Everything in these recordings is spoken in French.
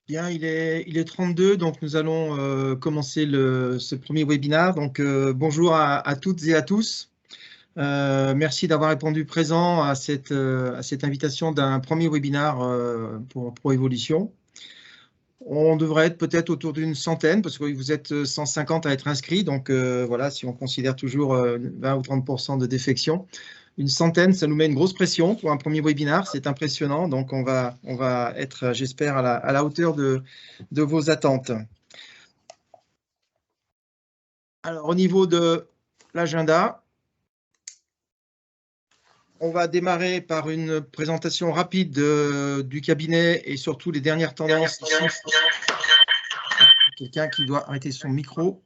Bien, il est 32, donc nous allons commencer ce premier webinaire. Donc, bonjour à toutes et à tous. Merci d'avoir répondu présent à cette invitation d'un premier webinaire pour ProEvolution. On devrait être peut-être autour d'une centaine, parce que vous êtes 150 à être inscrits. Donc, voilà, si on considère toujours 20 ou 30% de défection. Une centaine, ça nous met une grosse pression pour un premier webinaire, c'est impressionnant. Donc, on va être, j'espère, à la hauteur de vos attentes. Alors, au niveau de l'agenda, on va démarrer par une présentation rapide du cabinet et surtout les dernières tendances. Quelqu'un qui doit arrêter son micro.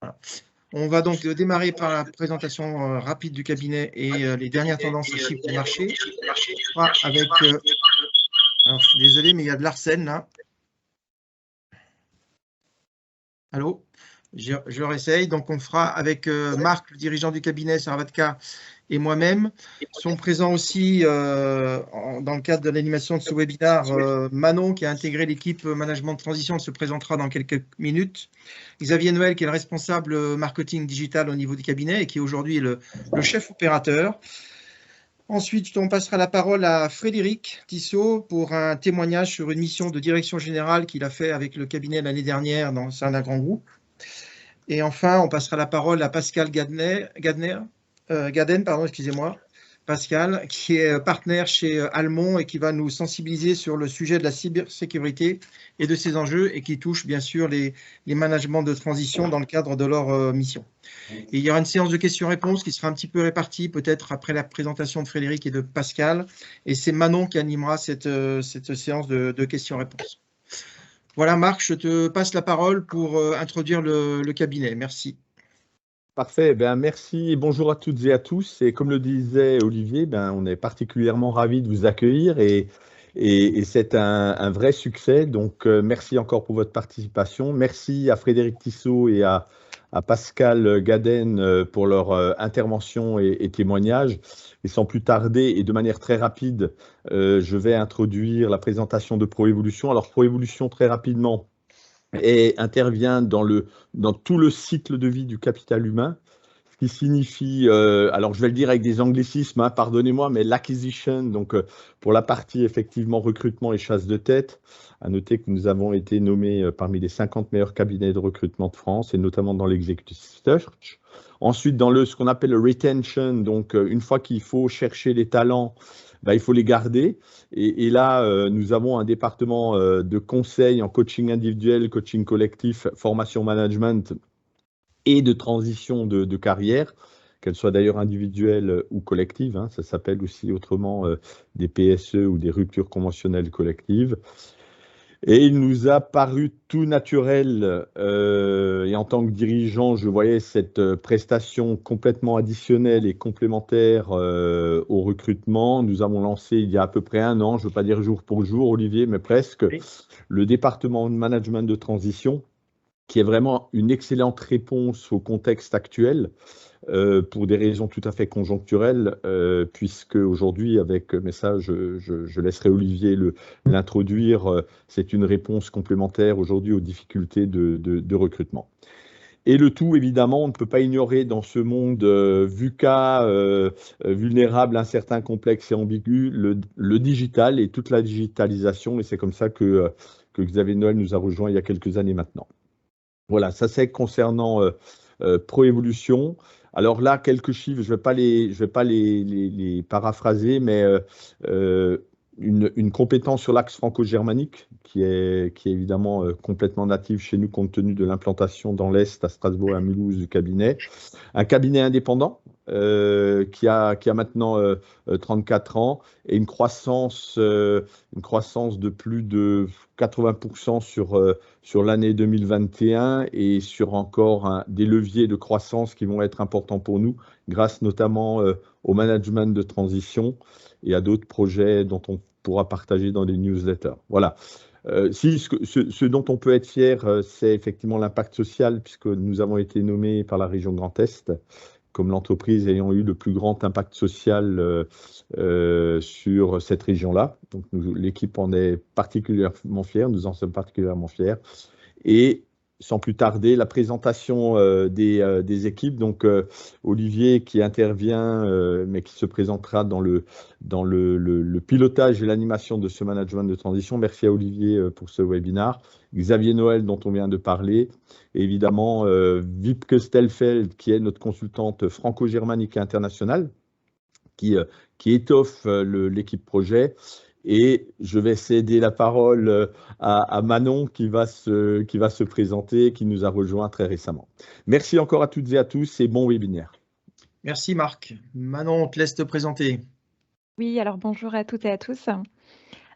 Voilà. On va donc démarrer par la présentation rapide du cabinet et les dernières tendances et chiffres du marché. Avec, alors, je suis désolé, mais il y a de l'arsène là. Allô? Je réessaye. Donc, on fera avec Marc, le dirigeant du cabinet Sarvatka, et moi-même. Sont présents aussi, dans le cadre de l'animation de ce webinaire, Manon, qui a intégré l'équipe management de transition, se présentera dans quelques minutes. Xavier Noël, qui est le responsable marketing digital au niveau du cabinet et qui aujourd'hui est le chef opérateur. Ensuite, on passera la parole à Frédéric Tissot pour un témoignage sur une mission de direction générale qu'il a fait avec le cabinet l'année dernière dans le sein d'un grand groupe. Et enfin, on passera la parole à Pascal Gaden, excusez-moi, Pascal, qui est partenaire chez Almond et qui va nous sensibiliser sur le sujet de la cybersécurité et de ses enjeux et qui touche bien sûr les managements de transition dans le cadre de leur mission. Et il y aura une séance de questions-réponses qui sera un petit peu répartie peut-être après la présentation de Frédéric et de Pascal. Et c'est Manon qui animera cette séance de questions-réponses. Voilà, Marc, je te passe la parole pour introduire le cabinet. Merci. Parfait, merci et bonjour à toutes et à tous. Et comme le disait Olivier, on est particulièrement ravis de vous accueillir et c'est un vrai succès. Donc, merci encore pour votre participation. Merci à Frédéric Tissot et à Pascal Gaden pour leur intervention et témoignage. Et sans plus tarder et de manière très rapide, je vais introduire la présentation de ProEvolution. Alors, ProEvolution, très rapidement, et intervient dans tout le cycle de vie du capital humain, ce qui signifie, alors je vais le dire avec des anglicismes, hein, pardonnez-moi, mais l'acquisition, donc pour la partie effectivement recrutement et chasse de tête. À noter que nous avons été nommés parmi les 50 meilleurs cabinets de recrutement de France, et notamment dans l'executive search. Ensuite, dans ce qu'on appelle le retention, donc une fois qu'il faut chercher les talents, il faut les garder. Et là, nous avons un département de conseil en coaching individuel, coaching collectif, formation management et de transition de carrière, qu'elle soit d'ailleurs individuelle ou collective. Hein, ça s'appelle aussi autrement des PSE ou des ruptures conventionnelles collectives. Et il nous a paru tout naturel, et en tant que dirigeant, je voyais cette prestation complètement additionnelle et complémentaire au recrutement. Nous avons lancé il y a à peu près un an, je ne veux pas dire jour pour jour, Olivier, mais presque, oui, le département de management de transition, qui est vraiment une excellente réponse au contexte actuel. Pour des raisons tout à fait conjoncturelles, puisque aujourd'hui, mais ça, je laisserai Olivier l'introduire, c'est une réponse complémentaire aujourd'hui aux difficultés de recrutement. Et le tout, évidemment, on ne peut pas ignorer dans ce monde VUCA, vulnérable, incertain, complexe et ambigu, le digital et toute la digitalisation. Et c'est comme ça que Xavier Noël nous a rejoints il y a quelques années maintenant. Voilà, ça c'est concernant ProEvolution. Alors là, quelques chiffres, je ne vais pas les paraphraser, mais une compétence sur l'axe franco-germanique qui est évidemment complètement native chez nous compte tenu de l'implantation dans l'Est, à Strasbourg et à Mulhouse du cabinet. Un cabinet indépendant qui a maintenant 34 ans et une croissance de plus de 80% sur l'année 2021 et sur encore des leviers de croissance qui vont être importants pour nous, grâce notamment au management de transition et à d'autres projets dont on pourra partager dans les newsletters. Voilà. Ce dont on peut être fier, c'est effectivement l'impact social, puisque nous avons été nommés par la région Grand Est comme l'entreprise ayant eu le plus grand impact social sur cette région-là. Donc, l'équipe en est particulièrement fière, nous en sommes particulièrement fiers. Et sans plus tarder, la présentation des équipes. Donc, Olivier qui intervient, mais qui se présentera dans le pilotage et l'animation de ce management de transition. Merci à Olivier pour ce webinaire. Xavier Noël, dont on vient de parler. Et évidemment, Wiebke Stelfeld, qui est notre consultante franco-germanique et internationale, qui étoffe l'équipe projet. Et je vais céder la parole à Manon qui va se présenter, qui nous a rejoint très récemment. Merci encore à toutes et à tous et bon webinaire. Merci Marc. Manon, on te laisse te présenter. Oui, alors bonjour à toutes et à tous.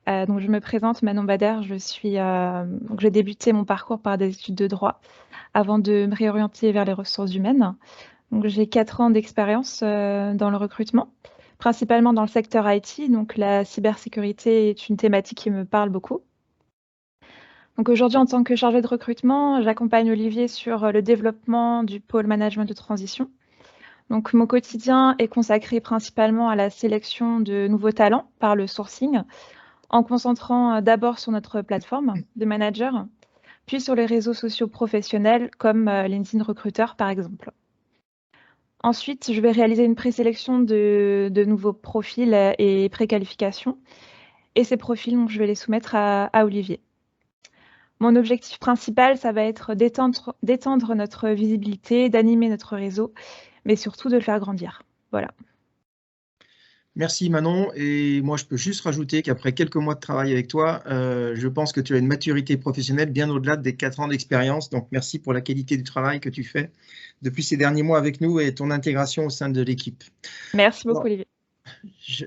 Donc je me présente, Manon Bader. J'ai débuté mon parcours par des études de droit avant de me réorienter vers les ressources humaines. Donc j'ai 4 ans d'expérience dans le recrutement, principalement dans le secteur IT. Donc la cybersécurité est une thématique qui me parle beaucoup. Donc aujourd'hui, en tant que chargée de recrutement, j'accompagne Olivier sur le développement du pôle management de transition. Donc mon quotidien est consacré principalement à la sélection de nouveaux talents par le sourcing, en concentrant d'abord sur notre plateforme de manager, puis sur les réseaux sociaux professionnels comme LinkedIn Recruiter par exemple. Ensuite, je vais réaliser une présélection de nouveaux profils et préqualifications. Et ces profils, donc, je vais les soumettre à Olivier. Mon objectif principal, ça va être d'étendre notre visibilité, d'animer notre réseau, mais surtout de le faire grandir. Voilà. Merci Manon. Et moi, je peux juste rajouter qu'après quelques mois de travail avec toi, je pense que tu as une maturité professionnelle bien au-delà des 4 ans d'expérience. Donc, merci pour la qualité du travail que tu fais depuis ces derniers mois avec nous et ton intégration au sein de l'équipe. Merci beaucoup, Olivier.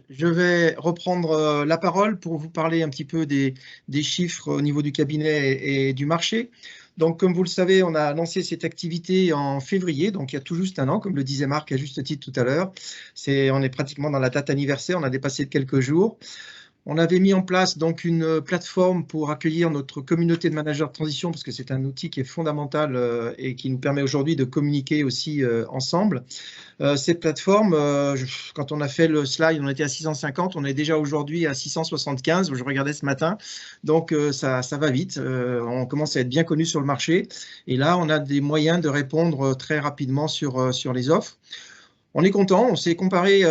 Je vais reprendre la parole pour vous parler un petit peu des chiffres au niveau du cabinet et du marché. Donc, comme vous le savez, on a lancé cette activité en février, donc il y a tout juste un an, comme le disait Marc à juste titre tout à l'heure. On est pratiquement dans la date anniversaire, on a dépassé de quelques jours. On avait mis en place donc une plateforme pour accueillir notre communauté de managers de transition parce que c'est un outil qui est fondamental et qui nous permet aujourd'hui de communiquer aussi ensemble. Cette plateforme, quand on a fait le slide, on était à 650, on est déjà aujourd'hui à 675, je regardais ce matin, donc ça va vite, on commence à être bien connu sur le marché et là on a des moyens de répondre très rapidement sur les offres. On est content, on s'est comparé,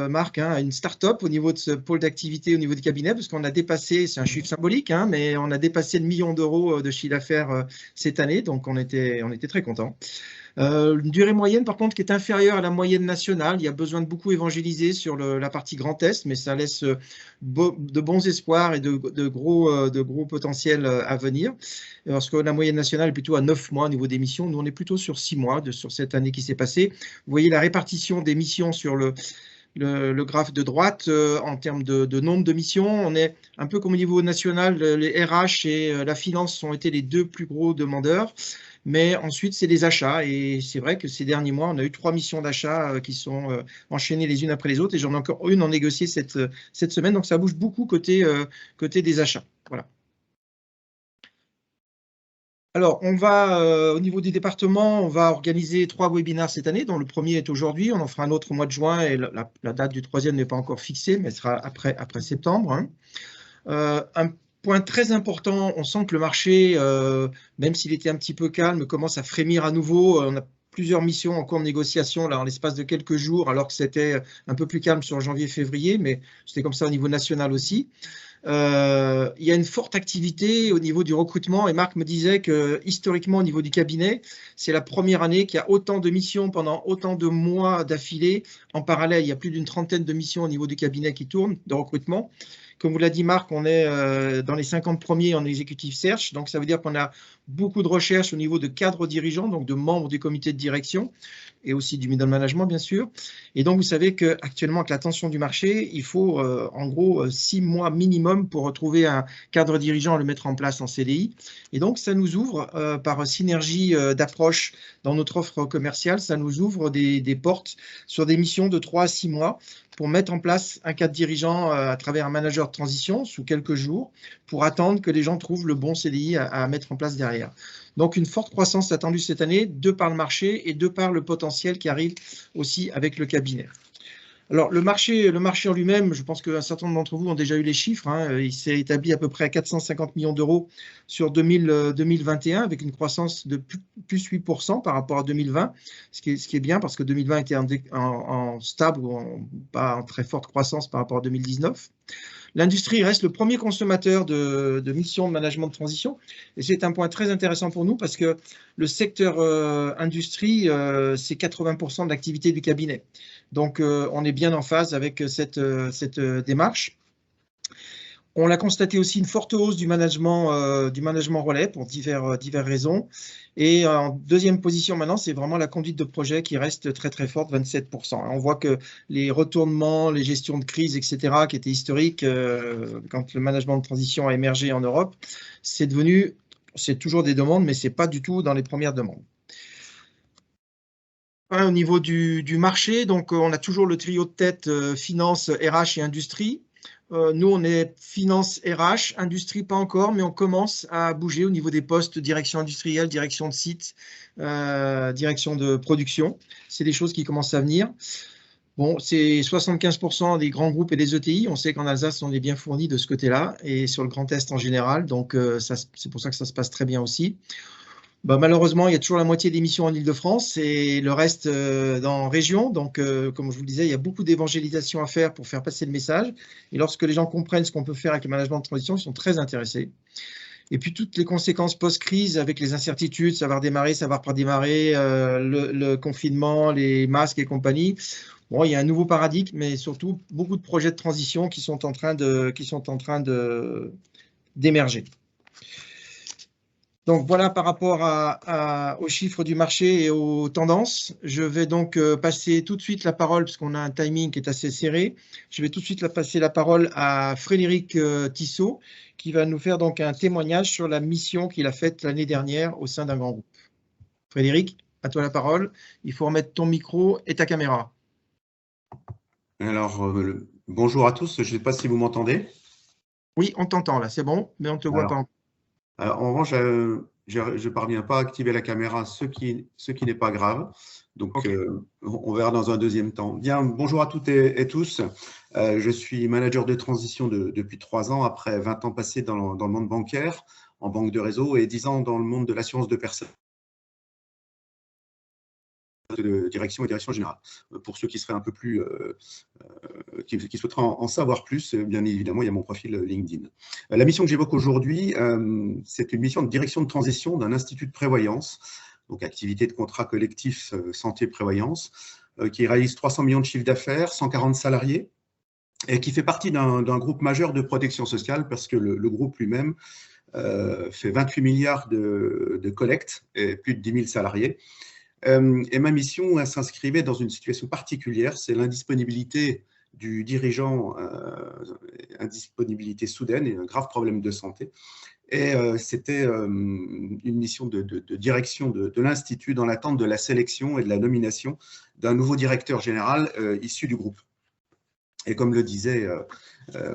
Marc, à une start-up au niveau de ce pôle d'activité, au niveau du cabinet, parce qu'on a dépassé, c'est un chiffre symbolique, mais on a dépassé le 1 million d'euros de chiffre d'affaires cette année, donc on était très contents. Une durée moyenne, par contre, qui est inférieure à la moyenne nationale. Il y a besoin de beaucoup évangéliser sur la partie Grand Est, mais ça laisse de bons espoirs et de gros potentiels à venir. Parce que la moyenne nationale est plutôt à 9 mois au niveau des missions. Nous, on est plutôt sur 6 mois sur cette année qui s'est passée. Vous voyez la répartition des missions sur le graphe de droite en termes de nombre de missions. On est un peu comme au niveau national, les RH et la finance ont été les 2 plus gros demandeurs. Mais ensuite, c'est les achats. Et c'est vrai que ces derniers mois, on a eu 3 missions d'achat qui sont enchaînées les unes après les autres. Et j'en ai encore une en négocier cette semaine. Donc, ça bouge beaucoup côté des achats. Voilà. Alors, on va, au niveau des départements, on va organiser 3 webinaires cette année, dont le premier est aujourd'hui. On en fera un autre au mois de juin et la date du 3e n'est pas encore fixée, mais elle sera après septembre. Un point très important, on sent que le marché, même s'il était un petit peu calme, commence à frémir à nouveau. On a plusieurs missions en cours de négociation là, en l'espace de quelques jours, alors que c'était un peu plus calme sur janvier-février, mais c'était comme ça au niveau national aussi. Il y a une forte activité au niveau du recrutement et Marc me disait que historiquement au niveau du cabinet, c'est la première année qu'il y a autant de missions pendant autant de mois d'affilée. En parallèle, il y a plus d'une trentaine de missions au niveau du cabinet qui tournent de recrutement. Comme vous l'a dit Marc, on est dans les 50 premiers en executive search, donc ça veut dire qu'on a beaucoup de recherches au niveau de cadres dirigeants, donc de membres du comité de direction et aussi du middle management bien sûr. Et donc vous savez qu'actuellement avec la tension du marché, il faut en gros 6 mois minimum pour retrouver un cadre dirigeant et le mettre en place en CDI. Et donc ça nous ouvre par synergie d'approche dans notre offre commerciale, ça nous ouvre des portes sur des missions de 3 à 6 mois pour mettre en place un cadre dirigeant à travers un manager de transition sous quelques jours pour attendre que les gens trouvent le bon CDI à mettre en place derrière. derrière. Donc, une forte croissance attendue cette année, de par le marché et de par le potentiel qui arrive aussi avec le cabinet. Alors, le marché en lui-même, je pense qu'un certain nombre d'entre vous ont déjà eu les chiffres. Il s'est établi à peu près à 450 millions d'euros sur 2021, avec une croissance de plus 8% par rapport à 2020, ce qui est bien parce que 2020 était en stable ou pas en très forte croissance par rapport à 2019. L'industrie reste le premier consommateur de missions de management de transition. Et c'est un point très intéressant pour nous parce que le secteur industrie, c'est 80% de l'activité du cabinet. Donc, on est bien en phase avec cette démarche. On l'a constaté aussi une forte hausse du management relais pour diverses raisons. Et en deuxième position maintenant, c'est vraiment la conduite de projet qui reste très très forte, 27%. On voit que les retournements, les gestions de crise, etc., qui étaient historiques quand le management de transition a émergé en Europe, c'est toujours des demandes, mais ce n'est pas du tout dans les premières demandes. Au niveau du marché, donc on a toujours le trio de tête finance, RH et industrie. Nous, on est finance, RH, industrie pas encore, mais on commence à bouger au niveau des postes direction industrielle, direction de site, direction de production. C'est des choses qui commencent à venir. Bon, c'est 75% des grands groupes et des ETI. On sait qu'en Alsace, on est bien fourni de ce côté-là et sur le Grand Est en général. Donc, c'est pour ça que ça se passe très bien aussi. Malheureusement, il y a toujours la moitié des missions en Île-de-France et le reste dans région. Donc, comme je vous le disais, il y a beaucoup d'évangélisation à faire pour faire passer le message. Et lorsque les gens comprennent ce qu'on peut faire avec le management de transition, ils sont très intéressés. Et puis, toutes les conséquences post-crise avec les incertitudes, savoir démarrer, savoir pas démarrer, le confinement, les masques et compagnie. Bon, il y a un nouveau paradigme, mais surtout beaucoup de projets de transition qui sont en train d'émerger. Donc voilà par rapport aux chiffres du marché et aux tendances. Je vais donc passer tout de suite la parole, parce qu'on a un timing qui est assez serré. Je vais tout de suite passer la parole à Frédéric Tissot, qui va nous faire donc un témoignage sur la mission qu'il a faite l'année dernière au sein d'un grand groupe. Frédéric, à toi la parole. Il faut remettre ton micro et ta caméra. Alors, bonjour à tous. Je ne sais pas si vous m'entendez. Oui, on t'entend là, c'est bon, mais on ne te voit pas encore. En revanche, je ne parviens pas à activer la caméra, ce qui n'est pas grave. Donc, okay. On verra dans un deuxième temps. Bien, bonjour à toutes et tous. Je suis manager de transition depuis 3 ans, après 20 ans passés dans le monde bancaire, en banque de réseau, et 10 ans dans le monde de l'assurance de personnes, de direction et direction générale. Pour ceux qui seraient un peu plus, qui souhaiteraient en savoir plus, bien évidemment, il y a mon profil LinkedIn. La mission que j'évoque aujourd'hui, c'est une mission de direction de transition d'un institut de prévoyance, donc activité de contrat collectif santé-prévoyance, qui réalise 300 millions de chiffre d'affaires, 140 salariés, et qui fait partie d'un groupe majeur de protection sociale, parce que le groupe lui-même fait 28 milliards de collectes et plus de 10 000 salariés. Et ma mission, elle s'inscrivait dans une situation particulière, c'est l'indisponibilité du dirigeant, indisponibilité soudaine et un grave problème de santé. Et c'était une mission de direction de l'Institut dans l'attente de la sélection et de la nomination d'un nouveau directeur général issu du groupe. Et comme le disait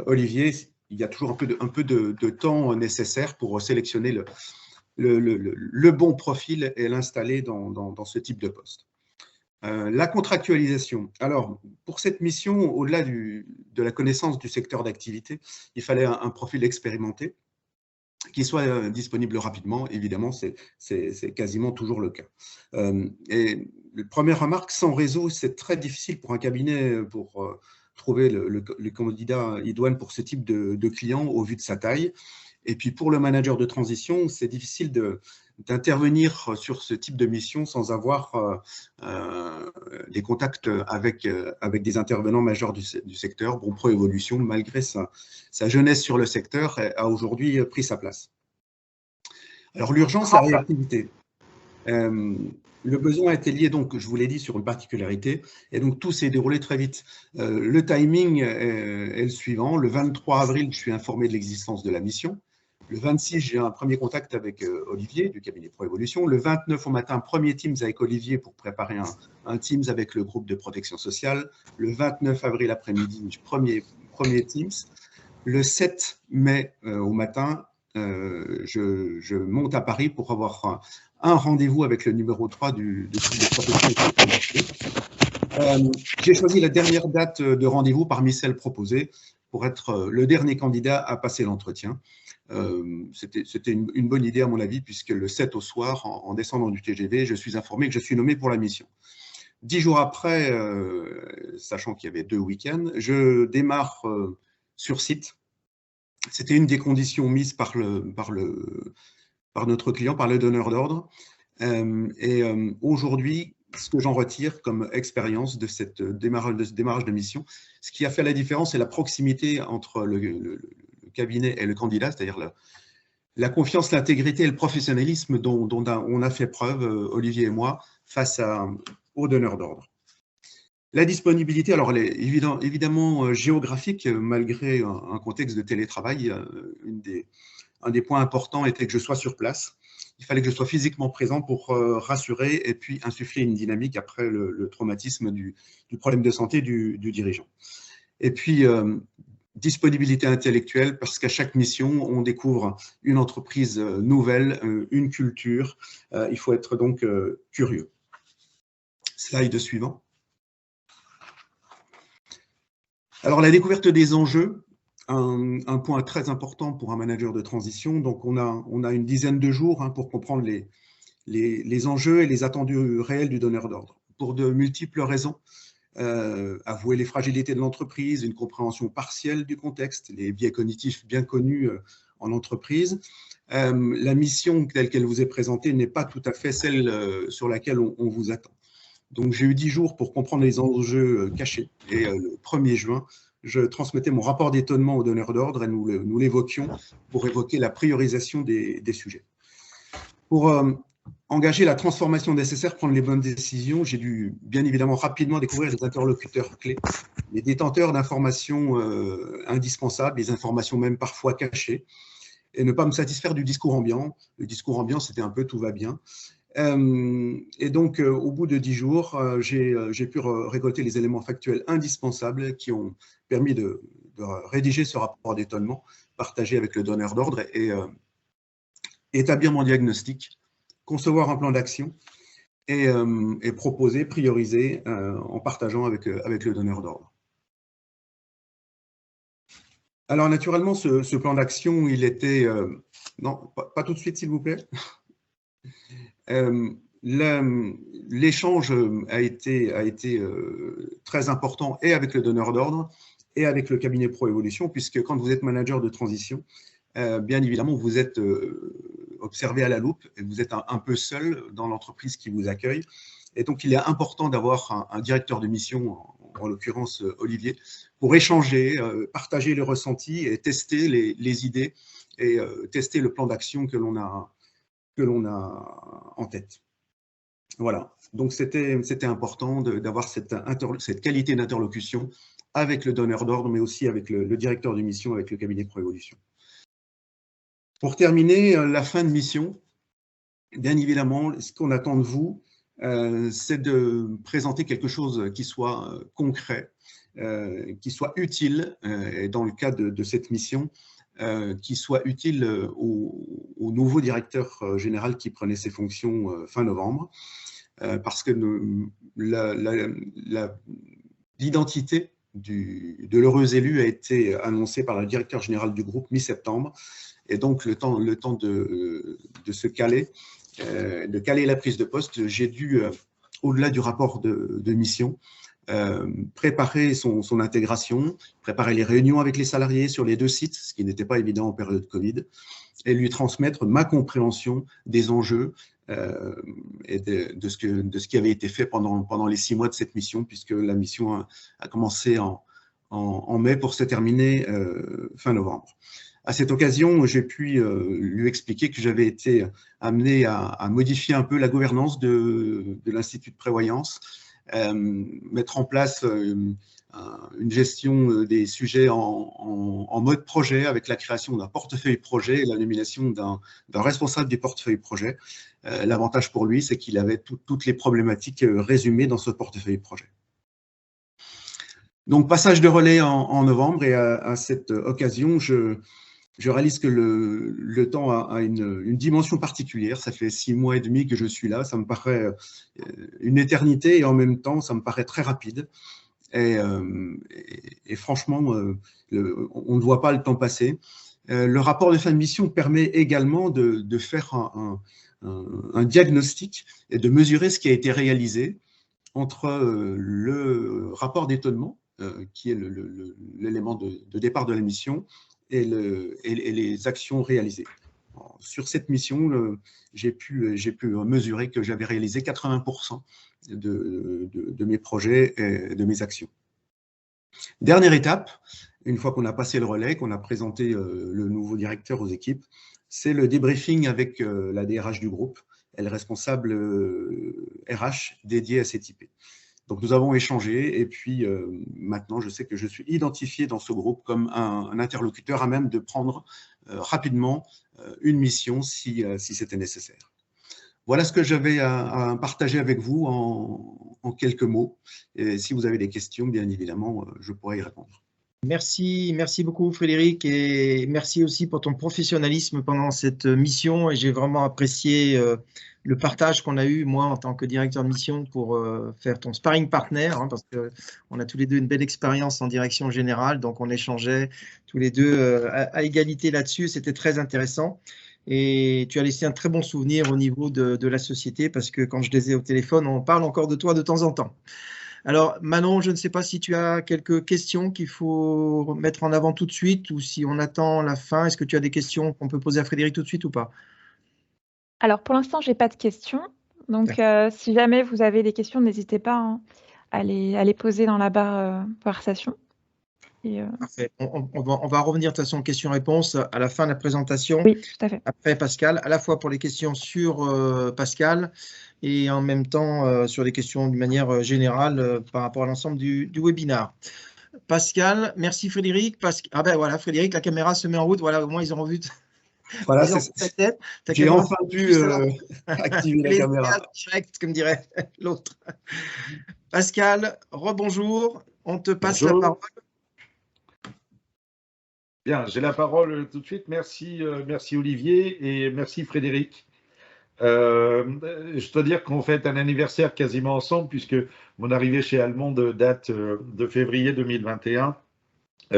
Olivier, il y a toujours un peu de temps nécessaire pour sélectionner le bon profil et l'installer dans ce type de poste. La contractualisation. Alors, pour cette mission, au-delà de la connaissance du secteur d'activité, il fallait un profil expérimenté qui soit disponible rapidement. Évidemment, c'est quasiment toujours le cas. Et la première remarque, sans réseau, c'est très difficile pour un cabinet pour trouver le candidat idoine pour ce type de client au vu de sa taille. Et puis, pour le manager de transition, c'est difficile d'intervenir sur ce type de mission sans avoir des contacts avec des intervenants majeurs du secteur. Bon, Proevolution, malgré sa jeunesse sur le secteur, a aujourd'hui pris sa place. Alors, l'urgence, la réactivité. Le besoin a été lié, donc, je vous l'ai dit, sur une particularité, et donc tout s'est déroulé très vite. Le timing est le suivant. Le 23 avril, je suis informé de l'existence de la mission. Le 26, j'ai un premier contact avec Olivier du cabinet Proevolution. Le 29 au matin, premier Teams avec Olivier pour préparer un Teams avec le groupe de protection sociale. Le 29 avril après-midi, premier Teams. Le 7 mai au matin, je monte à Paris pour avoir un rendez-vous avec le numéro 3 du groupe de profession. J'ai choisi la dernière date de rendez-vous parmi celles proposées pour être le dernier candidat à passer l'entretien. C'était une bonne idée à mon avis, puisque le 7 au soir, en descendant du TGV, je suis informé que je suis nommé pour la mission. 10 jours après, sachant qu'il y avait 2 week-ends, je démarre sur site. C'était une des conditions mises par notre client, par le donneur d'ordre. Aujourd'hui, ce que j'en retire comme expérience de ce démarrage de mission, ce qui a fait la différence, c'est la proximité entre le cabinet et le candidat, c'est-à-dire la confiance, l'intégrité et le professionnalisme dont on a fait preuve, Olivier et moi, face au donneur d'ordre. La disponibilité, alors elle est évidemment géographique, malgré un contexte de télétravail. Un des points importants était que je sois sur place. Il fallait que je sois physiquement présent pour rassurer et puis insuffler une dynamique après le traumatisme du problème de santé du dirigeant. Et puis, disponibilité intellectuelle, parce qu'à chaque mission, on découvre une entreprise nouvelle, une culture. Il faut être donc curieux. Slide suivant. Alors, la découverte des enjeux, un point très important pour un manager de transition. Donc, on a une dizaine de jours pour comprendre les enjeux et les attendus réels du donneur d'ordre. Pour de multiples raisons, avouer les fragilités de l'entreprise, une compréhension partielle du contexte, les biais cognitifs bien connus en entreprise. La mission telle qu'elle vous est présentée n'est pas tout à fait celle sur laquelle on vous attend. Donc, j'ai eu 10 jours pour comprendre les enjeux cachés. Et le 1er juin, je transmettais mon rapport d'étonnement au donneur d'ordre et nous l'évoquions pour évoquer la priorisation des sujets. Pour engager la transformation nécessaire, prendre les bonnes décisions, j'ai dû bien évidemment rapidement découvrir les interlocuteurs clés, les détenteurs d'informations indispensables, les informations même parfois cachées, et ne pas me satisfaire du discours ambiant. Le discours ambiant, c'était un peu « tout va bien ». Et donc, au bout de 10 jours, j'ai pu récolter les éléments factuels indispensables qui ont permis de rédiger ce rapport d'étonnement partagé avec le donneur d'ordre et établir mon diagnostic, concevoir un plan d'action et proposer, prioriser en partageant avec le donneur d'ordre. Alors, naturellement, ce plan d'action, il était… non, pas tout de suite, s'il vous plaît. L'échange a été très important et avec le donneur d'ordre et avec le cabinet Proévolution, puisque quand vous êtes manager de transition, bien évidemment, vous êtes observé à la loupe et vous êtes un peu seul dans l'entreprise qui vous accueille. Et donc, il est important d'avoir un directeur de mission, en l'occurrence Olivier, pour échanger, partager les ressentis et tester les idées et tester le plan d'action que l'on a en tête. Voilà, donc c'était important d'avoir cette qualité d'interlocution avec le donneur d'ordre, mais aussi avec le directeur de mission, avec le cabinet Proévolution. Pour terminer, la fin de mission, bien évidemment, ce qu'on attend de vous, c'est de présenter quelque chose qui soit concret, qui soit utile, et dans le cas de cette mission, qui soit utile au nouveau directeur général qui prenait ses fonctions fin novembre, parce que l'identité de l'heureux élu a été annoncée par le directeur général du groupe mi-septembre, et donc le temps de se caler, de caler la prise de poste, j'ai dû, au-delà du rapport de mission, préparer son intégration, préparer les réunions avec les salariés sur les 2 sites, ce qui n'était pas évident en période Covid, et lui transmettre ma compréhension des enjeux et de ce qui avait été fait pendant les 6 mois de cette mission, puisque la mission a commencé en mai pour se terminer fin novembre. À cette occasion, j'ai pu lui expliquer que j'avais été amené à modifier un peu la gouvernance de l'Institut de prévoyance, mettre en place une gestion des sujets en mode projet avec la création d'un portefeuille projet et la nomination d'un responsable du portefeuille projet. L'avantage pour lui, c'est qu'il avait toutes les problématiques résumées dans ce portefeuille projet. Donc, passage de relais en novembre, et à cette occasion, je réalise que le temps a une dimension particulière. Ça fait 6 mois et demi que je suis là. Ça me paraît une éternité et en même temps, ça me paraît très rapide. Et franchement, on ne voit pas le temps passer. Le rapport de fin de mission permet également de faire un diagnostic et de mesurer ce qui a été réalisé entre le rapport d'étonnement, qui est l'élément de départ de la mission, et les actions réalisées. Sur cette mission, j'ai pu mesurer que j'avais réalisé 80% de mes projets et de mes actions. Dernière étape, une fois qu'on a passé le relais, qu'on a présenté le nouveau directeur aux équipes, c'est le débriefing avec la DRH du groupe, elle est responsable RH dédiée à cette IP. Donc, nous avons échangé et puis maintenant, je sais que je suis identifié dans ce groupe comme un interlocuteur à même de prendre rapidement une mission si c'était nécessaire. Voilà ce que j'avais à partager avec vous en quelques mots. Et si vous avez des questions, bien évidemment, je pourrai y répondre. Merci beaucoup Frédéric et merci aussi pour ton professionnalisme pendant cette mission et j'ai vraiment apprécié le partage qu'on a eu, moi en tant que directeur de mission pour faire ton sparring partner hein, parce qu'on a tous les deux une belle expérience en direction générale, donc on échangeait tous les deux à égalité là-dessus, c'était très intéressant et tu as laissé un très bon souvenir au niveau de la société parce que quand je les ai au téléphone, on parle encore de toi de temps en temps. Alors, Manon, je ne sais pas si tu as quelques questions qu'il faut mettre en avant tout de suite ou si on attend la fin. Est-ce que tu as des questions qu'on peut poser à Frédéric tout de suite ou pas? Alors, pour l'instant, je n'ai pas de questions. Donc, si jamais vous avez des questions, n'hésitez pas hein, à les poser dans la barre conversation. Parfait. On va revenir de toute façon aux questions-réponses à la fin de la présentation. Oui, tout à fait. Après Pascal, à la fois pour les questions sur Pascal et en même temps sur les questions d'une manière générale par rapport à l'ensemble du webinaire. Pascal, merci Frédéric. Ah ben voilà, Frédéric, la caméra se met en route. Voilà, au moins ils auront vu voilà, ta tête. J'ai enfin pu activer la caméra. Direct, comme dirait l'autre. Pascal, rebonjour. On te passe la parole. Bien, j'ai la parole tout de suite. Merci, merci Olivier et merci Frédéric. Je dois dire qu'on fête un anniversaire quasiment ensemble puisque mon arrivée chez Allemande date de février 2021.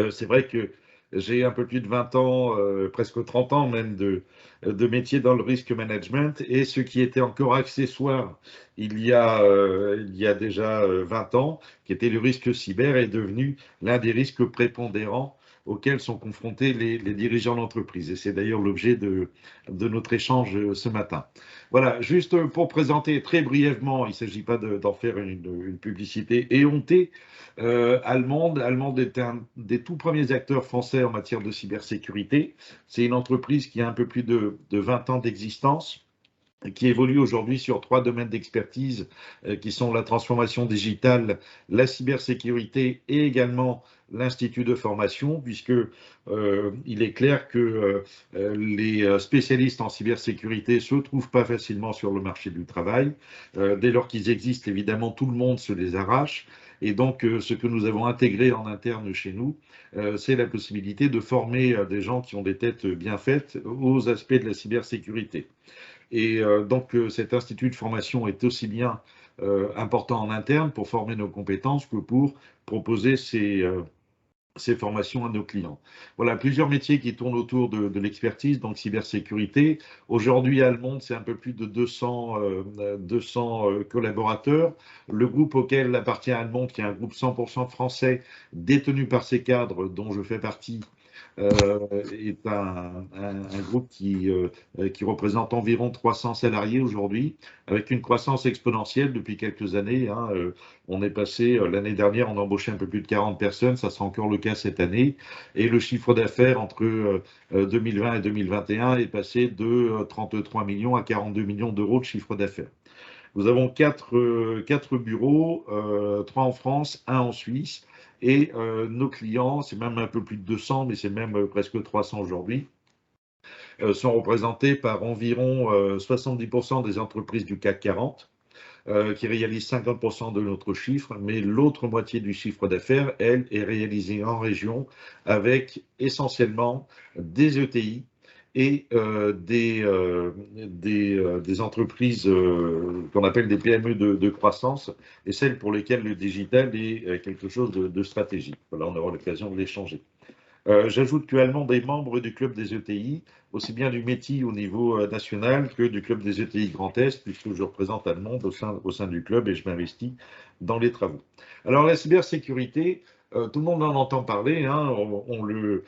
C'est vrai que j'ai un peu plus de 20 ans, presque 30 ans même de métier dans le risk management et ce qui était encore accessoire il y a déjà 20 ans, qui était le risque cyber, est devenu l'un des risques prépondérants auxquels sont confrontés les dirigeants d'entreprise. Et c'est d'ailleurs l'objet de notre échange ce matin. Voilà, juste pour présenter très brièvement, il ne s'agit pas d'en faire une publicité éhontée. Allemande est un des tout premiers acteurs français en matière de cybersécurité. C'est une entreprise qui a un peu plus de 20 ans d'existence, qui évolue aujourd'hui sur 3 domaines d'expertise qui sont la transformation digitale, la cybersécurité et également l'institut de formation, puisque il est clair que les spécialistes en cybersécurité ne se trouvent pas facilement sur le marché du travail. Dès lors qu'ils existent, évidemment, tout le monde se les arrache. Et donc, ce que nous avons intégré en interne chez nous, c'est la possibilité de former des gens qui ont des têtes bien faites aux aspects de la cybersécurité. Et donc, cet institut de formation est aussi bien important en interne pour former nos compétences que pour proposer ces formations à nos clients. Voilà, plusieurs métiers qui tournent autour de l'expertise, donc cybersécurité. Aujourd'hui, à Allemande, c'est un peu plus de 200 collaborateurs. Le groupe auquel appartient Allemande, qui est un groupe 100% français, détenu par ses cadres, dont je fais partie, est un groupe qui représente environ 300 salariés aujourd'hui, avec une croissance exponentielle depuis quelques années. Hein. On est passé, l'année dernière, on a embauché un peu plus de 40 personnes, ça sera encore le cas cette année. Et le chiffre d'affaires entre 2020 et 2021 est passé de 33 millions à 42 millions d'euros de chiffre d'affaires. Nous avons 4 bureaux, 3 en France, 1 en Suisse. Et nos clients, c'est même un peu plus de 200, mais c'est même presque 300 aujourd'hui, sont représentés par environ 70% des entreprises du CAC 40. qui réalise 50% de notre chiffre, mais l'autre moitié du chiffre d'affaires, elle, est réalisée en région avec essentiellement des ETI et des entreprises qu'on appelle des PME de croissance et celles pour lesquelles le digital est quelque chose de stratégique. Voilà, on aura l'occasion de l'échanger. J'ajoute que Allemande est membre du club des ETI, aussi bien du METI au niveau national que du club des ETI Grand Est, puisque je représente Allemande au sein du club et je m'investis dans les travaux. Alors la cybersécurité, tout le monde en entend parler, hein, on le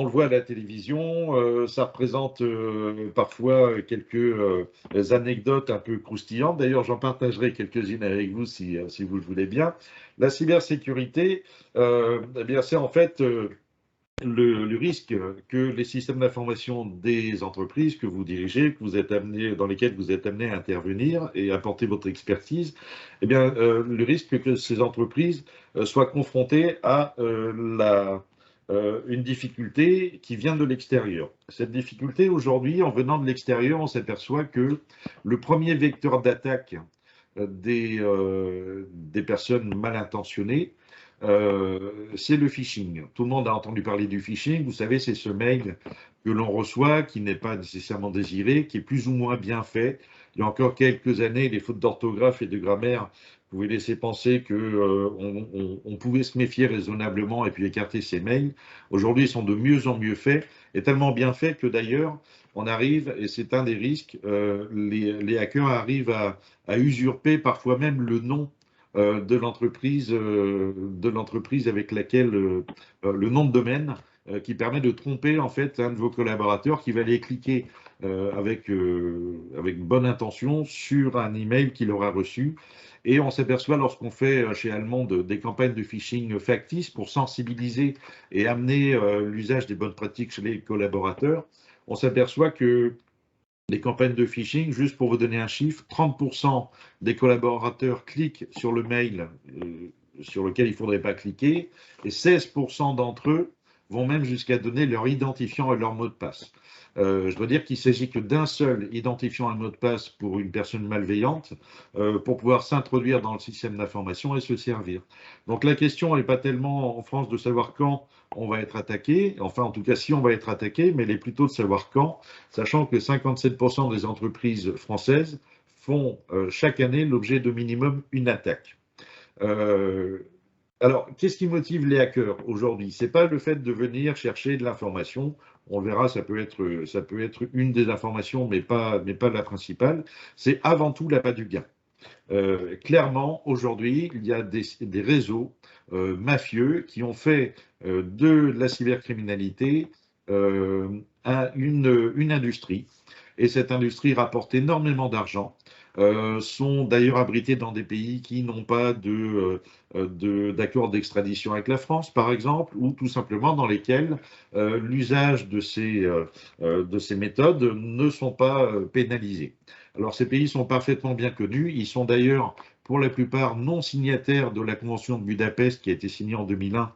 voit à la télévision, ça représente parfois quelques anecdotes un peu croustillantes. D'ailleurs, j'en partagerai quelques-unes avec vous si vous le voulez bien. La cybersécurité, eh bien, c'est en fait le risque que les systèmes d'information des entreprises que vous dirigez, dans lesquels vous êtes amené à intervenir et apporter votre expertise, eh bien, le risque que ces entreprises soient confrontées à une difficulté qui vient de l'extérieur. Cette difficulté, aujourd'hui, en venant de l'extérieur, on s'aperçoit que le premier vecteur d'attaque des personnes mal intentionnées, c'est le phishing. Tout le monde a entendu parler du phishing. Vous savez, c'est ce mail que l'on reçoit, qui n'est pas nécessairement désiré, qui est plus ou moins bien fait. Il y a encore quelques années, les fautes d'orthographe et de grammaire pouvaient laisser penser qu'on pouvait se méfier raisonnablement et puis écarter ces mails. Aujourd'hui, ils sont de mieux en mieux faits, et tellement bien faits que d'ailleurs, on arrive, et c'est un des risques, les hackers arrivent à usurper parfois même le nom de l'entreprise avec laquelle le nom de domaine qui permet de tromper en fait un de vos collaborateurs qui va aller cliquer avec bonne intention sur un email qu'il aura reçu. Et on s'aperçoit lorsqu'on fait chez Allemande des campagnes de phishing factices pour sensibiliser et amener l'usage des bonnes pratiques chez les collaborateurs, on s'aperçoit que les campagnes de phishing, juste pour vous donner un chiffre, 30% des collaborateurs cliquent sur le mail sur lequel il ne faudrait pas cliquer, et 16% d'entre eux vont même jusqu'à donner leur identifiant et leur mot de passe. Je dois dire qu'il ne s'agit que d'un seul identifiant et mot de passe pour une personne malveillante pour pouvoir s'introduire dans le système d'information et se servir. Donc la question n'est pas tellement en France de savoir quand on va être attaqué, enfin en tout cas si on va être attaqué, mais elle est plutôt de savoir quand, sachant que 57% des entreprises françaises font chaque année l'objet de minimum une attaque. Alors, qu'est-ce qui motive les hackers aujourd'hui? Ce n'est pas le fait de venir chercher de l'information. On le verra, ça peut être une des informations, mais pas la principale. C'est avant tout l'appât du gain. Clairement, aujourd'hui, il y a des réseaux mafieux qui ont fait de la cybercriminalité une industrie. Et cette industrie rapporte énormément d'argent. Sont d'ailleurs abrités dans des pays qui n'ont pas d'accord d'extradition avec la France, par exemple, ou tout simplement dans lesquels l'usage de ces méthodes ne sont pas pénalisés. Alors ces pays sont parfaitement bien connus, ils sont d'ailleurs pour la plupart non signataires de la Convention de Budapest qui a été signée en 2001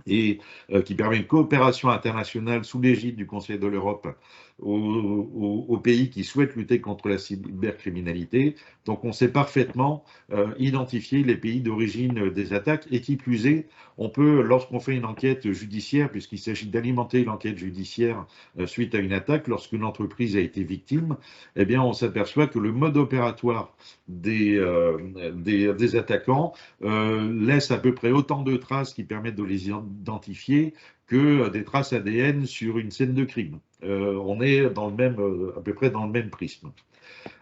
et qui permet une coopération internationale sous l'égide du Conseil de l'Europe aux pays qui souhaitent lutter contre la cybercriminalité. Donc on sait parfaitement identifier les pays d'origine des attaques et qui plus est, on peut, lorsqu'on fait une enquête judiciaire, puisqu'il s'agit d'alimenter l'enquête judiciaire suite à une attaque, lorsqu'une entreprise a été victime, eh bien on s'aperçoit que le mode opératoire des attaquants laisse à peu près autant de traces qui permettent de les identifier que des traces ADN sur une scène de crime. On est à peu près dans le même prisme.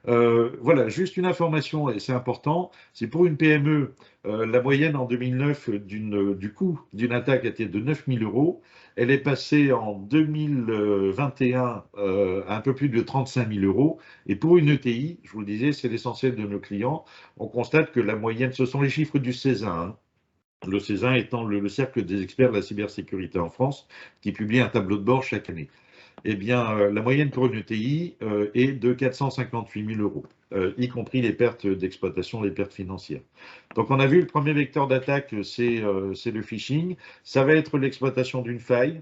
Voilà, juste une information, et c'est important, c'est pour une PME, la moyenne en 2009 du coût d'une attaque était de 9 000 €. Elle est passée en 2021 à un peu plus de 35 000 €. Et pour une ETI, je vous le disais, c'est l'essentiel de nos clients, on constate que la moyenne, ce sont les chiffres du CESA, hein. Le CESA étant le cercle des experts de la cybersécurité en France, qui publie un tableau de bord chaque année. Eh bien, la moyenne pour une ETI est de 458 000 €. y compris les pertes d'exploitation, les pertes financières. Donc on a vu le premier vecteur d'attaque, c'est le phishing. Ça va être l'exploitation d'une faille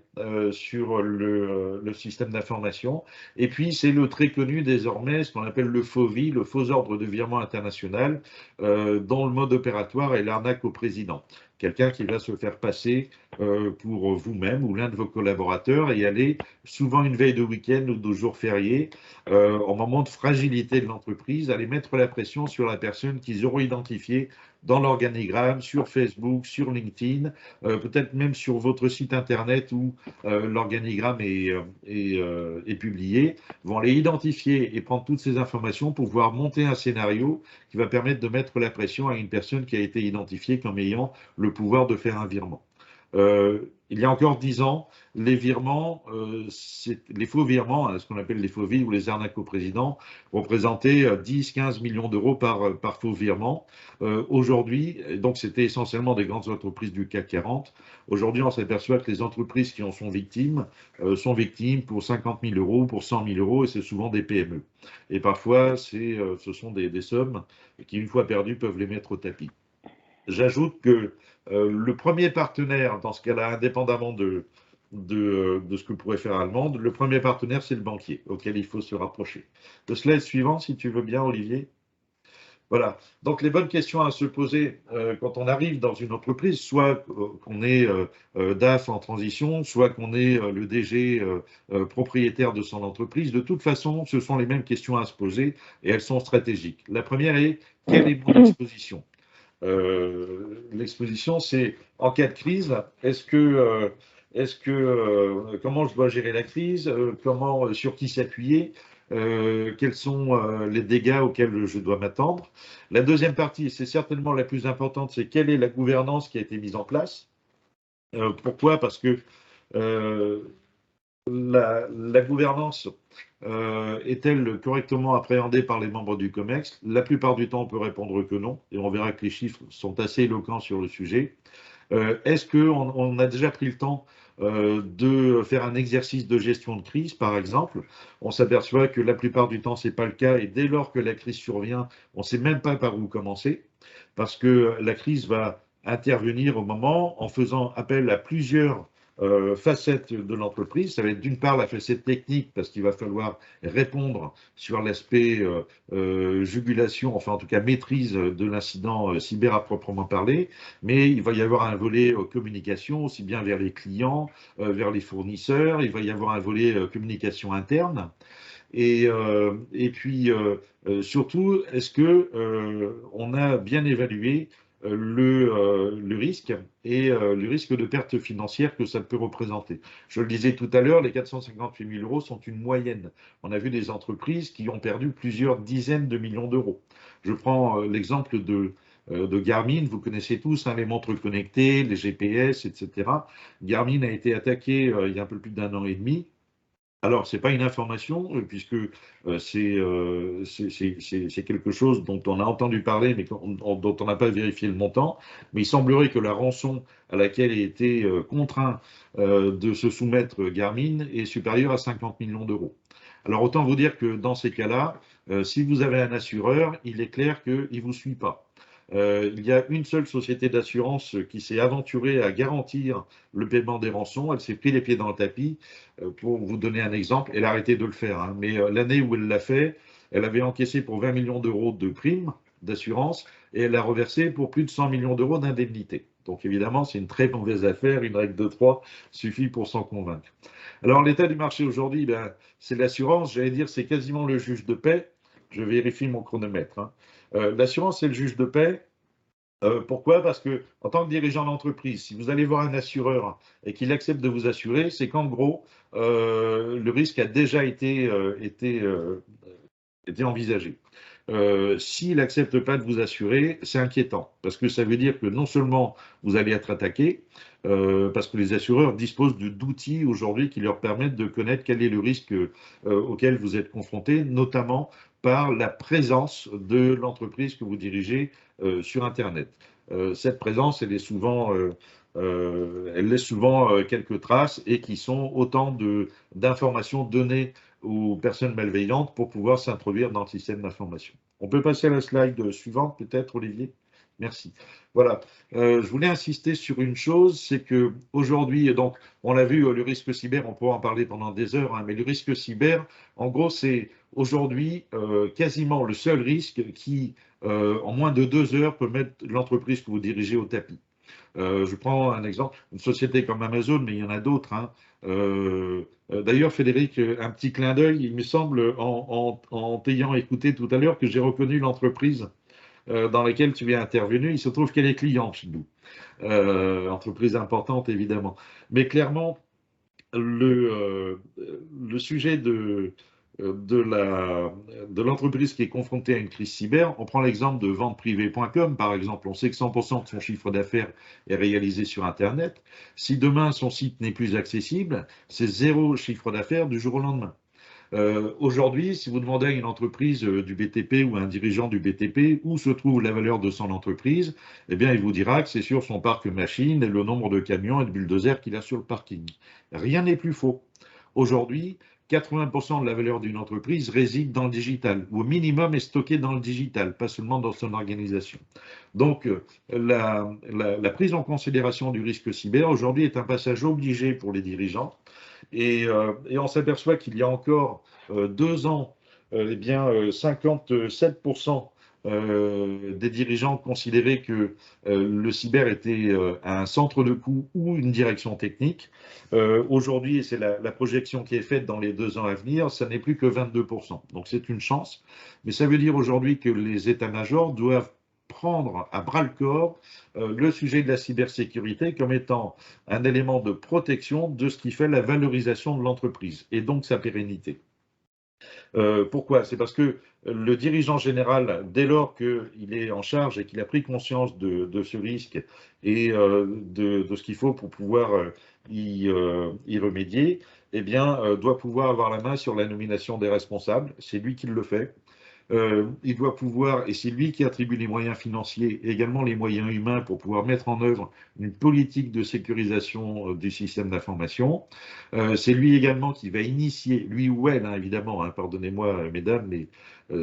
sur le système d'information. Et puis c'est le très connu désormais, ce qu'on appelle le FOVI, le faux ordre de virement international, dont le mode opératoire est l'arnaque au président. Quelqu'un qui va se faire passer pour vous-même ou l'un de vos collaborateurs et aller, souvent une veille de week-end ou de jour férié, au moment de fragilité de l'entreprise, aller mettre la pression sur la personne qu'ils auront identifiée dans l'organigramme, sur Facebook, sur LinkedIn, peut-être même sur votre site internet où l'organigramme est publié, vont aller identifier et prendre toutes ces informations pour pouvoir monter un scénario qui va permettre de mettre la pression à une personne qui a été identifiée comme ayant le pouvoir de faire un virement. Il y a encore 10 ans, les virements, les faux virements, hein, ce qu'on appelle les faux vies ou les arnaques au président, représentaient 10-15 millions d'euros par faux virement. Aujourd'hui, donc c'était essentiellement des grandes entreprises du CAC 40. Aujourd'hui, on s'aperçoit que les entreprises qui en sont victimes pour 50 000 euros, pour 100 000 euros, et c'est souvent des PME. Et parfois, ce sont des sommes qui, une fois perdues, peuvent les mettre au tapis. J'ajoute que le premier partenaire, dans ce cas-là, indépendamment de ce que pourrait faire Allemande, le premier partenaire, c'est le banquier, auquel il faut se rapprocher. Le slide suivant, si tu veux bien, Olivier. Voilà. Donc, les bonnes questions à se poser quand on arrive dans une entreprise, soit qu'on est DAF en transition, soit qu'on est le DG propriétaire de son entreprise. De toute façon, ce sont les mêmes questions à se poser et elles sont stratégiques. La première est, quelle est mon exposition ? L'exposition, c'est en cas de crise, comment je dois gérer la crise, sur qui s'appuyer, quels sont les dégâts auxquels je dois m'attendre. La deuxième partie, c'est certainement la plus importante, c'est quelle est la gouvernance qui a été mise en place. Pourquoi ? Parce que la gouvernance est-elle correctement appréhendée par les membres du COMEX? La plupart du temps, on peut répondre que non, et on verra que les chiffres sont assez éloquents sur le sujet. Est-ce qu'on a déjà pris le temps de faire un exercice de gestion de crise, par exemple? On s'aperçoit que la plupart du temps, ce n'est pas le cas, et dès lors que la crise survient, on ne sait même pas par où commencer, parce que la crise va intervenir au moment en faisant appel à plusieurs facettes de l'entreprise. Ça va être d'une part la facette technique, parce qu'il va falloir répondre sur l'aspect jugulation, enfin en tout cas maîtrise de l'incident cyber à proprement parler, mais il va y avoir un volet communication, aussi bien vers les clients, vers les fournisseurs, il va y avoir un volet communication interne. Et puis, surtout, est-ce qu'on a bien évalué le risque et le risque de perte financière que ça peut représenter? Je le disais tout à l'heure, les 458 000 euros sont une moyenne. On a vu des entreprises qui ont perdu plusieurs dizaines de millions d'euros. Je prends l'exemple de Garmin, vous connaissez tous les montres connectées, les GPS, etc. Garmin a été attaqué il y a un peu plus d'1 an et demi. Alors, ce n'est pas une information, puisque c'est quelque chose dont on a entendu parler, mais dont on n'a pas vérifié le montant. Mais il semblerait que la rançon à laquelle a été contraint de se soumettre Garmin est supérieure à 50 millions d'euros. Alors, autant vous dire que dans ces cas-là, si vous avez un assureur, il est clair qu'il ne vous suit pas. Il y a une seule société d'assurance qui s'est aventurée à garantir le paiement des rançons. Elle s'est pris les pieds dans le tapis. Pour vous donner un exemple, elle a arrêté de le faire, hein, mais l'année où elle l'a fait, elle avait encaissé pour 20 millions d'euros de primes d'assurance et elle a reversé pour plus de 100 millions d'euros d'indemnités. Donc évidemment, c'est une très mauvaise affaire. Une règle de 3 suffit pour s'en convaincre. Alors l'état du marché aujourd'hui, c'est l'assurance. J'allais dire, c'est quasiment le juge de paix. Je vérifie mon chronomètre. Hein. L'assurance, c'est le juge de paix. Pourquoi? Parce que en tant que dirigeant d'entreprise, si vous allez voir un assureur et qu'il accepte de vous assurer, c'est qu'en gros, le risque a déjà été envisagé. S'il n'accepte pas de vous assurer, c'est inquiétant, parce que ça veut dire que non seulement vous allez être attaqué, parce que les assureurs disposent d'outils aujourd'hui qui leur permettent de connaître quel est le risque auquel vous êtes confronté, notamment par la présence de l'entreprise que vous dirigez sur Internet. Cette présence, elle laisse souvent quelques traces et qui sont autant d'informations données aux personnes malveillantes pour pouvoir s'introduire dans le système d'information. On peut passer à la slide suivante, peut-être, Olivier? Merci. Voilà. Je voulais insister sur une chose, c'est qu'aujourd'hui, donc, on l'a vu, le risque cyber, on pourra en parler pendant des heures, hein, mais le risque cyber, en gros, c'est aujourd'hui quasiment le seul risque qui, en moins de 2 heures, peut mettre l'entreprise que vous dirigez au tapis. Je prends un exemple, une société comme Amazon, mais il y en a d'autres, hein. D'ailleurs, Frédéric, un petit clin d'œil, il me semble, en t'ayant écouté tout à l'heure, que j'ai reconnu l'entreprise dans laquelle tu es intervenu. Il se trouve qu'elle est cliente chez nous. Entreprise importante, évidemment. Mais clairement, le sujet de l'entreprise qui est confrontée à une crise cyber, on prend l'exemple de venteprivée.com, par exemple. On sait que 100% de son chiffre d'affaires est réalisé sur Internet. Si demain, son site n'est plus accessible, c'est 0 chiffre d'affaires du jour au lendemain. Aujourd'hui, si vous demandez à une entreprise du BTP ou à un dirigeant du BTP où se trouve la valeur de son entreprise, eh bien, il vous dira que c'est sur son parc machine et le nombre de camions et de bulldozers qu'il a sur le parking. Rien n'est plus faux. Aujourd'hui, 80% de la valeur d'une entreprise réside dans le digital, ou au minimum est stockée dans le digital, pas seulement dans son organisation. Donc, la prise en considération du risque cyber, aujourd'hui, est un passage obligé pour les dirigeants. Et on s'aperçoit qu'il y a encore 2 ans, eh bien, 57% des dirigeants considéraient que le cyber était un centre de coût ou une direction technique. Aujourd'hui, et c'est la projection qui est faite dans les 2 ans à venir, ça n'est plus que 22%. Donc c'est une chance. Mais ça veut dire aujourd'hui que les états-majors doivent prendre à bras-le-corps le sujet de la cybersécurité comme étant un élément de protection de ce qui fait la valorisation de l'entreprise et donc sa pérennité. Pourquoi? C'est parce que le dirigeant général, dès lors qu'il est en charge et qu'il a pris conscience de ce risque et de ce qu'il faut pour pouvoir y remédier, eh bien, doit pouvoir avoir la main sur la nomination des responsables. C'est lui qui le fait. Il doit pouvoir, et c'est lui qui attribue les moyens financiers et également les moyens humains pour pouvoir mettre en œuvre une politique de sécurisation du système d'information. C'est lui également qui va initier, lui ou elle, hein, évidemment, hein, pardonnez-moi mesdames, mais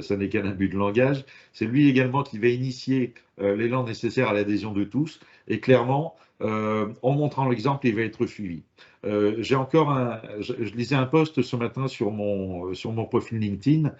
ça n'est qu'un abus de langage, c'est lui également qui va initier l'élan nécessaire à l'adhésion de tous, et clairement, en montrant l'exemple, il va être suivi. Je lisais un post ce matin sur mon profil LinkedIn,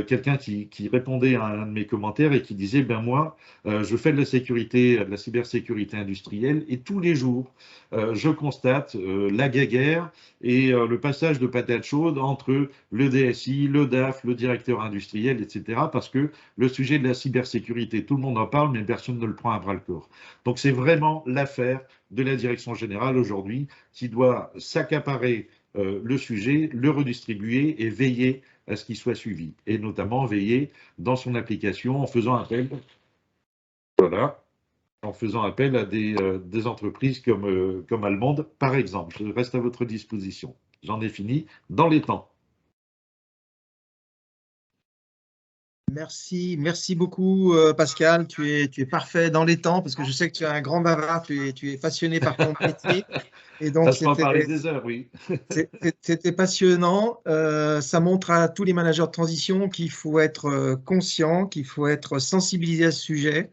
quelqu'un qui répondait à un de mes commentaires et qui disait, ben moi, je fais de la cybersécurité industrielle et tous les jours, je constate la guéguerre et le passage de patates chaudes entre le DSI, le DAF, le directeur industriel, etc. Parce que le sujet de la cybersécurité, tout le monde en parle, mais personne ne le prend à bras-le-corps. Donc c'est vraiment l'affaire de la direction générale aujourd'hui qui doit s'accaparer le sujet, le redistribuer et veiller à ce qu'il soit suivi. Et notamment veiller dans son application en faisant appel, voilà, en faisant appel à des entreprises comme Allemande, par exemple. Je reste à votre disposition. J'en ai fini dans les temps. Merci beaucoup Pascal, tu es parfait dans les temps parce que je sais que tu es un grand bavard, tu es passionné par ton métier. Et donc, ça parler des heures, oui. C'était passionnant. Ça montre à tous les managers de transition qu'il faut être conscient, qu'il faut être sensibilisé à ce sujet,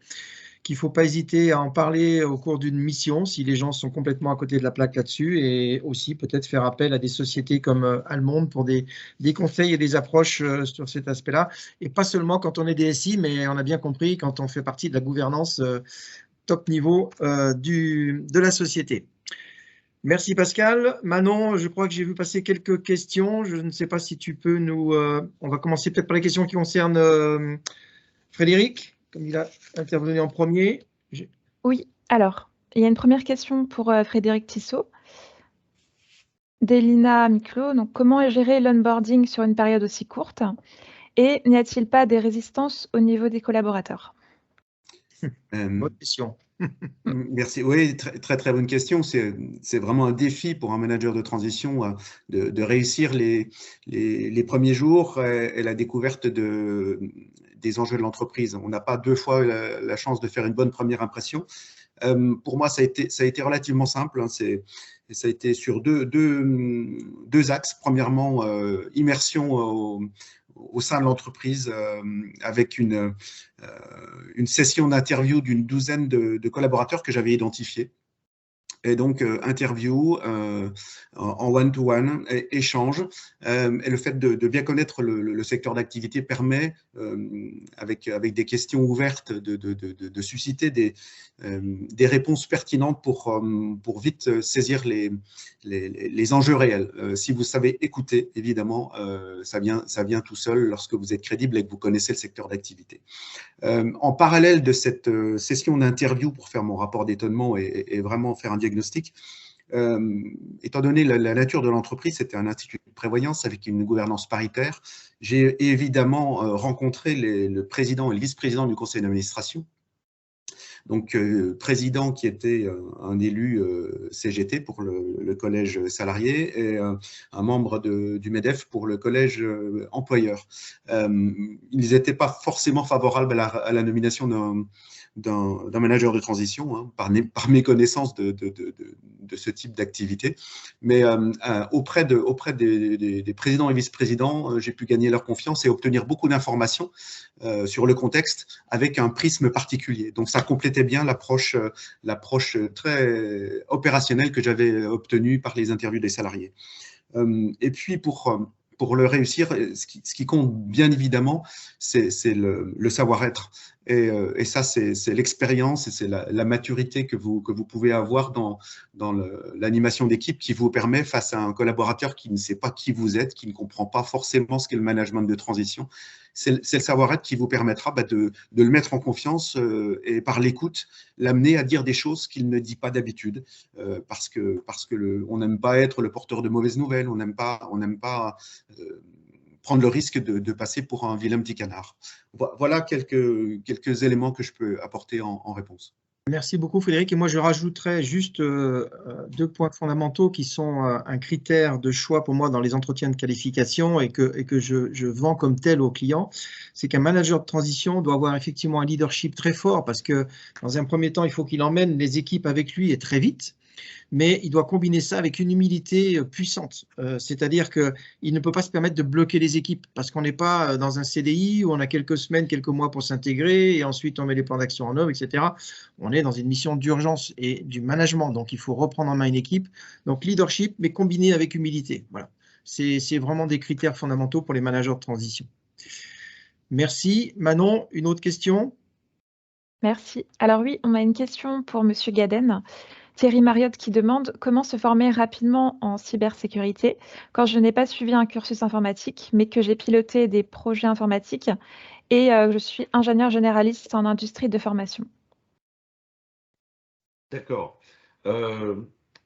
qu'il ne faut pas hésiter à en parler au cours d'une mission si les gens sont complètement à côté de la plaque là-dessus, et aussi peut-être faire appel à des sociétés comme Allemande pour des conseils et des approches sur cet aspect-là. Et pas seulement quand on est DSI, mais on a bien compris quand on fait partie de la gouvernance top niveau de la société. Merci Pascal. Manon, je crois que j'ai vu passer quelques questions. Je ne sais pas si tu peux nous... on va commencer peut-être par les questions qui concernent Frédéric, comme il a intervenu en premier. Oui, alors, il y a une première question pour Frédéric Tissot. Délina Miclo, donc comment gérer l'onboarding sur une période aussi courte? Et n'y a-t-il pas des résistances au niveau des collaborateurs? Bonne question. Merci. Oui, très bonne question. C'est vraiment un défi pour un manager de transition de réussir les premiers jours et la découverte des enjeux de l'entreprise. On n'a pas 2 fois la chance de faire une bonne première impression. Pour moi, ça a été relativement simple. Hein. Ça a été sur deux axes. Premièrement, immersion au sein de l'entreprise avec une session d'interview d'une douzaine de collaborateurs que j'avais identifiés. Et donc, interview en one-to-one, échange. Et le fait de bien connaître le secteur d'activité permet, avec des questions ouvertes, de susciter des réponses pertinentes pour vite saisir les enjeux réels. Si vous savez écouter, évidemment, ça vient tout seul lorsque vous êtes crédible et que vous connaissez le secteur d'activité. En parallèle de cette session d'interview pour faire mon rapport d'étonnement et vraiment faire un diagnostic, étant donné la nature de l'entreprise, c'était un institut de prévoyance avec une gouvernance paritaire. J'ai évidemment rencontré le président et le vice-président du conseil d'administration. Donc, président qui était un élu CGT pour le collège salarié et un membre du MEDEF pour le collège employeur. Ils n'étaient pas forcément favorables à la nomination d'un manager de transition, hein, par méconnaissance de ce type d'activité. Mais auprès des présidents et vice-présidents, j'ai pu gagner leur confiance et obtenir beaucoup d'informations sur le contexte avec un prisme particulier. Donc, ça complétait bien l'approche très opérationnelle que j'avais obtenue par les interviews des salariés. Et puis, pour le réussir, ce qui compte bien évidemment, c'est le savoir-être. Et ça, c'est l'expérience et c'est la maturité que vous pouvez avoir dans l'animation d'équipe qui vous permet, face à un collaborateur qui ne sait pas qui vous êtes, qui ne comprend pas forcément ce qu'est le management de transition, c'est le savoir-être qui vous permettra de le mettre en confiance et par l'écoute, l'amener à dire des choses qu'il ne dit pas d'habitude, parce que on n'aime pas être le porteur de mauvaises nouvelles, on n'aime pas prendre le risque de passer pour un vilain petit canard. Voilà quelques éléments que je peux apporter en réponse. Merci beaucoup Frédéric. Et moi, je rajouterais juste 2 points fondamentaux qui sont un critère de choix pour moi dans les entretiens de qualification et que je vends comme tel aux clients. C'est qu'un manager de transition doit avoir effectivement un leadership très fort parce que dans un premier temps, il faut qu'il emmène les équipes avec lui et très vite. Mais il doit combiner ça avec une humilité puissante. C'est-à-dire qu'il ne peut pas se permettre de bloquer les équipes parce qu'on n'est pas dans un CDI où on a quelques semaines, quelques mois pour s'intégrer et ensuite on met les plans d'action en œuvre, etc. On est dans une mission d'urgence et du management, donc il faut reprendre en main une équipe. Donc leadership, mais combiné avec humilité. Voilà. C'est vraiment des critères fondamentaux pour les managers de transition. Merci. Manon, une autre question? Merci. Alors oui, on a une question pour Monsieur Gaden. Thierry Mariotte qui demande comment se former rapidement en cybersécurité quand je n'ai pas suivi un cursus informatique, mais que j'ai piloté des projets informatiques et je suis ingénieur généraliste en industrie de formation. D'accord.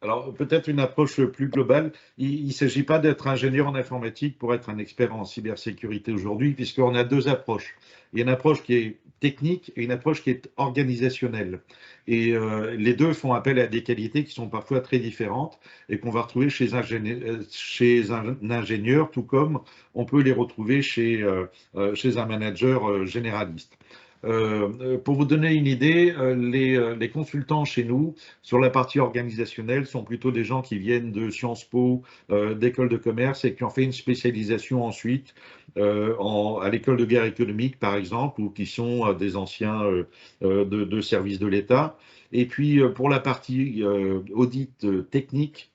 Alors, peut-être une approche plus globale. Il ne s'agit pas d'être ingénieur en informatique pour être un expert en cybersécurité aujourd'hui, puisqu'on a 2 approches. Il y a une approche qui est technique et une approche qui est organisationnelle. Et les 2 font appel à des qualités qui sont parfois très différentes et qu'on va retrouver chez un ingénieur, tout comme on peut les retrouver chez un manager généraliste. Pour vous donner une idée, les consultants chez nous, sur la partie organisationnelle, sont plutôt des gens qui viennent de Sciences Po, d'écoles de commerce et qui ont fait une spécialisation ensuite à l'école de guerre économique, par exemple, ou qui sont des anciens de services de l'État. Et puis, pour la partie audit technique,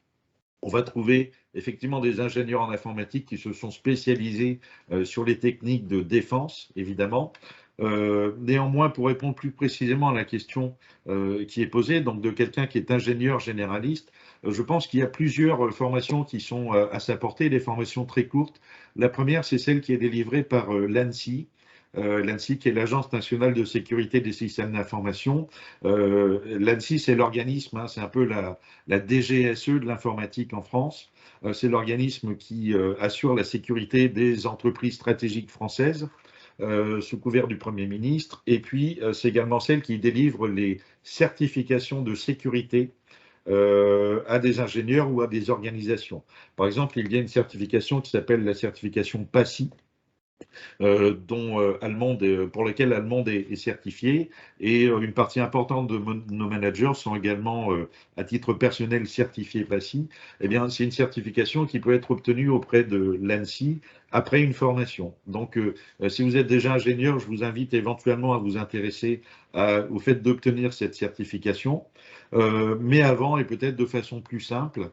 on va trouver effectivement des ingénieurs en informatique qui se sont spécialisés sur les techniques de défense, évidemment. Néanmoins, pour répondre plus précisément à la question qui est posée, donc de quelqu'un qui est ingénieur généraliste, je pense qu'il y a plusieurs formations qui sont à sa portée, des formations très courtes. La première, c'est celle qui est délivrée par l'ANSSI. L'ANSSI, qui est l'Agence nationale de sécurité des systèmes d'information. L'ANSSI, c'est l'organisme, hein, c'est un peu la DGSE de l'informatique en France. C'est l'organisme qui assure la sécurité des entreprises stratégiques françaises. Sous couvert du Premier ministre, et puis c'est également celle qui délivre les certifications de sécurité à des ingénieurs ou à des organisations. Par exemple, il y a une certification qui s'appelle la certification PASI, pour lequel Allemande est certifié, et une partie importante de nos managers sont également à titre personnel certifiés PASI. Eh bien, c'est une certification qui peut être obtenue auprès de l'ANSSI après une formation. Donc, si vous êtes déjà ingénieur, je vous invite éventuellement à vous intéresser au fait d'obtenir cette certification. Mais avant, et peut-être de façon plus simple,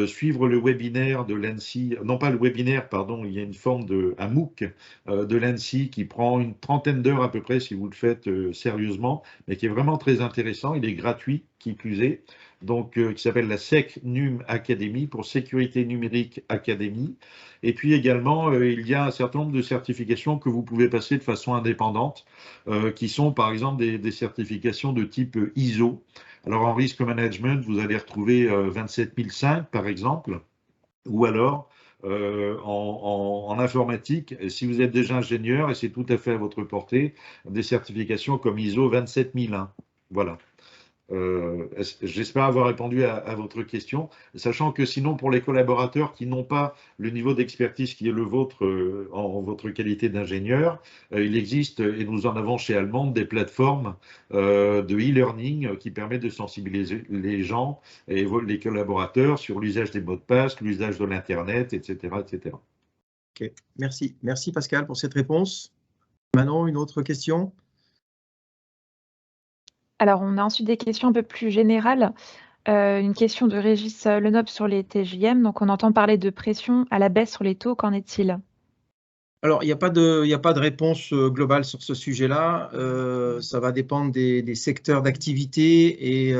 suivre le webinaire de l'ANSSI, non pas le webinaire, pardon, il y a une forme un MOOC de l'ANSSI qui prend une trentaine d'heures à peu près si vous le faites sérieusement, mais qui est vraiment très intéressant. Il est gratuit, qui plus est, donc qui s'appelle la SecNum Academy, pour Sécurité Numérique Academy. Et puis également, il y a un certain nombre de certifications que vous pouvez passer de façon indépendante, qui sont par exemple des certifications de type ISO. Alors en risk management, vous allez retrouver 27005 par exemple, ou alors en informatique, si vous êtes déjà ingénieur, et c'est tout à fait à votre portée, des certifications comme ISO 27001. Voilà. J'espère avoir répondu à votre question, sachant que sinon, pour les collaborateurs qui n'ont pas le niveau d'expertise qui est le vôtre en votre qualité d'ingénieur, il existe, et nous en avons chez Allemande, des plateformes de e-learning qui permettent de sensibiliser les gens et les collaborateurs sur l'usage des mots de passe, l'usage de l'Internet, etc., etc. Ok, merci. Merci Pascal pour cette réponse. Manon, une autre question? Alors, on a ensuite des questions un peu plus générales. Une question de Régis Lenoble sur les TJM. Donc, on entend parler de pression à la baisse sur les taux. Qu'en est-il? Alors, il n'y a pas de réponse globale sur ce sujet-là. Ça va dépendre des secteurs d'activité et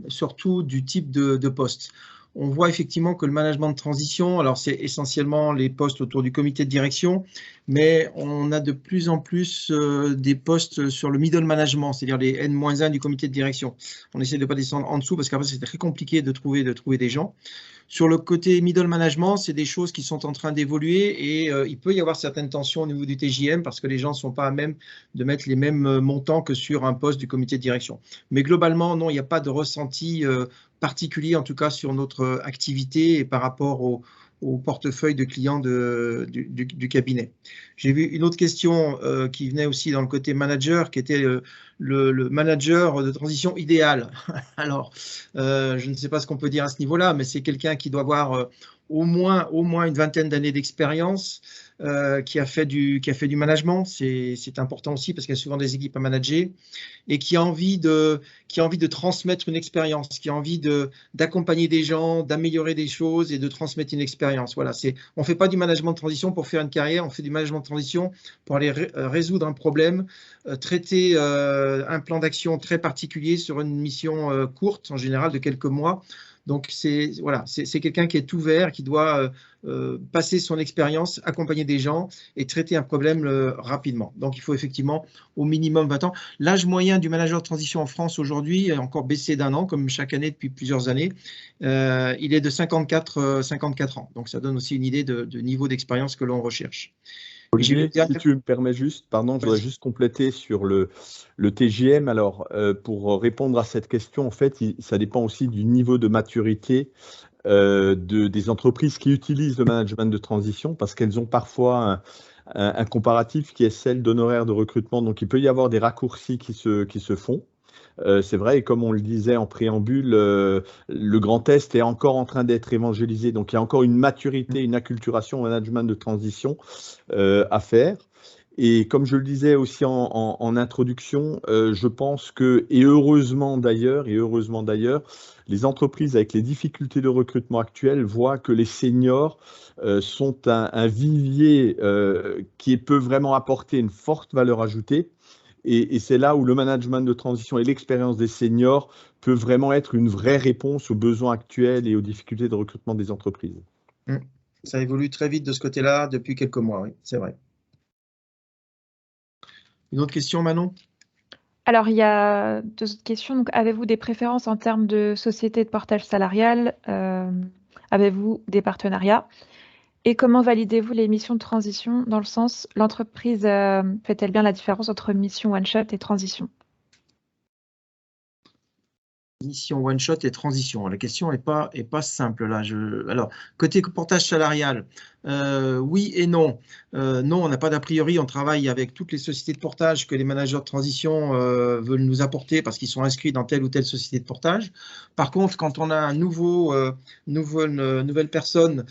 surtout du type de poste. On voit effectivement que le management de transition, alors c'est essentiellement les postes autour du comité de direction, mais on a de plus en plus des postes sur le middle management, c'est-à-dire les N-1 du comité de direction. On essaie de ne pas descendre en dessous parce qu'après c'est très compliqué de trouver des gens. Sur le côté middle management, c'est des choses qui sont en train d'évoluer et il peut y avoir certaines tensions au niveau du TJM parce que les gens ne sont pas à même de mettre les mêmes montants que sur un poste du comité de direction. Mais globalement, non, il n'y a pas de ressenti particulier, en tout cas sur notre activité et par rapport au portefeuille de clients du cabinet. J'ai vu une autre question qui venait aussi dans le côté manager, qui était le manager de transition idéal. Alors, je ne sais pas ce qu'on peut dire à ce niveau-là, mais c'est quelqu'un qui doit avoir au moins une vingtaine d'années d'expérience, qui a fait du management, c'est important aussi parce qu'il y a souvent des équipes à manager, et qui a envie de transmettre une expérience, qui a envie d'accompagner des gens, d'améliorer des choses et de transmettre une expérience. Voilà, on ne fait pas du management de transition pour faire une carrière, on fait du management de transition pour aller résoudre un problème, traiter un plan d'action très particulier sur une mission courte, en général de quelques mois. Donc, c'est quelqu'un qui est ouvert, qui doit passer son expérience, accompagner des gens et traiter un problème rapidement. Donc, il faut effectivement au minimum 20 ans. L'âge moyen du manager de transition en France aujourd'hui est encore baissé d'1 an, comme chaque année depuis plusieurs années. Il est de 54 ans. Donc, ça donne aussi une idée de niveau d'expérience que l'on recherche. Olivier, si tu me permets juste, pardon, je voudrais juste compléter sur le TJM. Alors, pour répondre à cette question, en fait, ça dépend aussi du niveau de maturité des entreprises qui utilisent le management de transition, parce qu'elles ont parfois un comparatif qui est celle d'honoraires de recrutement. Donc, il peut y avoir des raccourcis qui se font. C'est vrai, et comme on le disait en préambule, le Grand Est est encore en train d'être évangélisé. Donc, il y a encore une maturité, une acculturation au management de transition à faire. Et comme je le disais aussi en introduction, je pense que, et heureusement d'ailleurs, les entreprises avec les difficultés de recrutement actuelles voient que les seniors sont un vivier qui peut vraiment apporter une forte valeur ajoutée. Et c'est là où le management de transition et l'expérience des seniors peut vraiment être une vraie réponse aux besoins actuels et aux difficultés de recrutement des entreprises. Ça évolue très vite de ce côté-là depuis quelques mois, oui, c'est vrai. Une autre question, Manon? Alors, il y a 2 autres questions. Donc, avez-vous des préférences en termes de société de portage salarial? Avez-vous des partenariats? Et comment validez-vous les missions de transition? Dans le sens, l'entreprise fait-elle bien la différence entre mission one-shot et transition? Mission one-shot et transition. La question n'est pas simple là. Alors, côté portage salarial, Oui et non. Non, on n'a pas d'a priori. On travaille avec toutes les sociétés de portage que les managers de transition veulent nous apporter parce qu'ils sont inscrits dans telle ou telle société de portage. Par contre, quand on a un nouvelle personne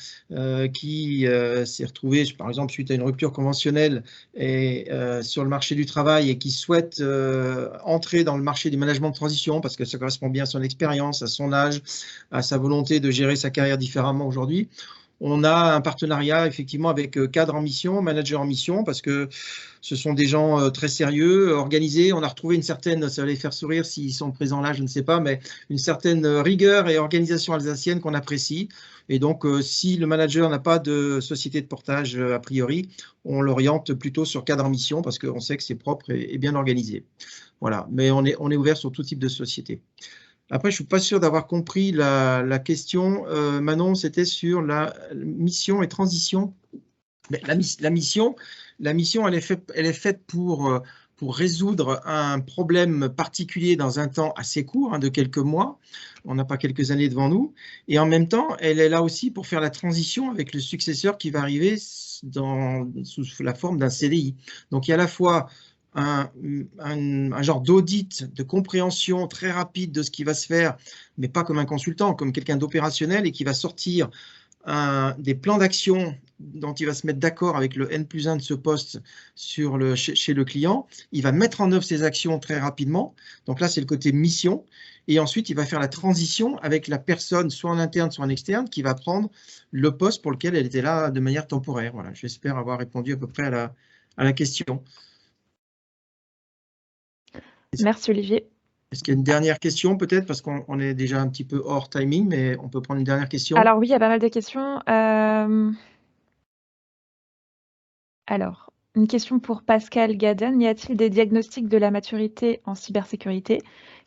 qui s'est retrouvée, par exemple, suite à une rupture conventionnelle et, sur le marché du travail et qui souhaite entrer dans le marché du management de transition parce que ça correspond bien à son expérience, à son âge, à sa volonté de gérer sa carrière différemment aujourd'hui, on a un partenariat effectivement avec cadre en mission, manager en mission, parce que ce sont des gens très sérieux, organisés. On a retrouvé une certaine, ça va les faire sourire s'ils sont présents là, je ne sais pas, mais une certaine rigueur et organisation alsacienne qu'on apprécie. Et donc, si le manager n'a pas de société de portage a priori, on l'oriente plutôt sur cadre en mission parce qu'on sait que c'est propre et bien organisé. Voilà, mais on est ouvert sur tout type de société. Après, je ne suis pas sûr d'avoir compris la question. Manon, c'était sur la mission et transition. Mais la mission, elle est faite pour résoudre un problème particulier dans un temps assez court, de quelques mois. On n'a pas quelques années devant nous. Et en même temps, elle est là aussi pour faire la transition avec le successeur qui va arriver sous la forme d'un CDI. Donc, il y a à la fois un genre d'audit, de compréhension très rapide de ce qui va se faire, mais pas comme un consultant, comme quelqu'un d'opérationnel et qui va sortir des plans d'action dont il va se mettre d'accord avec le N+1 de ce poste chez le client. Il va mettre en œuvre ces actions très rapidement. Donc là, c'est le côté mission. Et ensuite, il va faire la transition avec la personne, soit en interne, soit en externe, qui va prendre le poste pour lequel elle était là de manière temporaire. Voilà, j'espère avoir répondu à peu près à la question. Merci Olivier. Est-ce qu'il y a une dernière question peut-être, parce qu'on est déjà un petit peu hors timing, mais on peut prendre une dernière question. Alors oui, il y a pas mal de questions. Alors, une question pour Pascal Gaden. Y a-t-il des diagnostics de la maturité en cybersécurité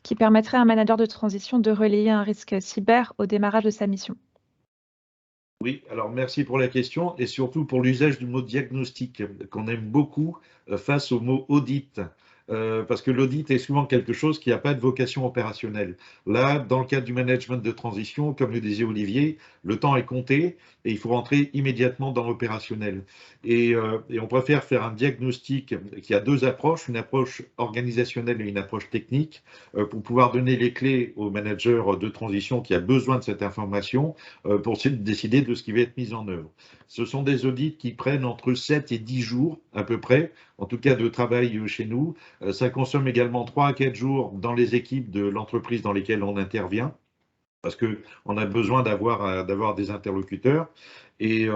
qui permettraient à un manager de transition de relayer un risque cyber au démarrage de sa mission? Oui, alors merci pour la question et surtout pour l'usage du mot diagnostic qu'on aime beaucoup face au mot audit. Parce que l'audit est souvent quelque chose qui n'a pas de vocation opérationnelle. Là, dans le cadre du management de transition, comme le disait Olivier, le temps est compté et il faut rentrer immédiatement dans l'opérationnel. Et on préfère faire un diagnostic qui a deux approches, une approche organisationnelle et une approche technique, pour pouvoir donner les clés au manager de transition qui a besoin de cette information pour décider de ce qui va être mis en œuvre. Ce sont des audits qui prennent entre 7 et 10 jours à peu près, en tout cas de travail chez nous. Ça consomme également 3 à 4 jours dans les équipes de l'entreprise dans lesquelles on intervient, parce qu'on a besoin d'avoir des interlocuteurs. Et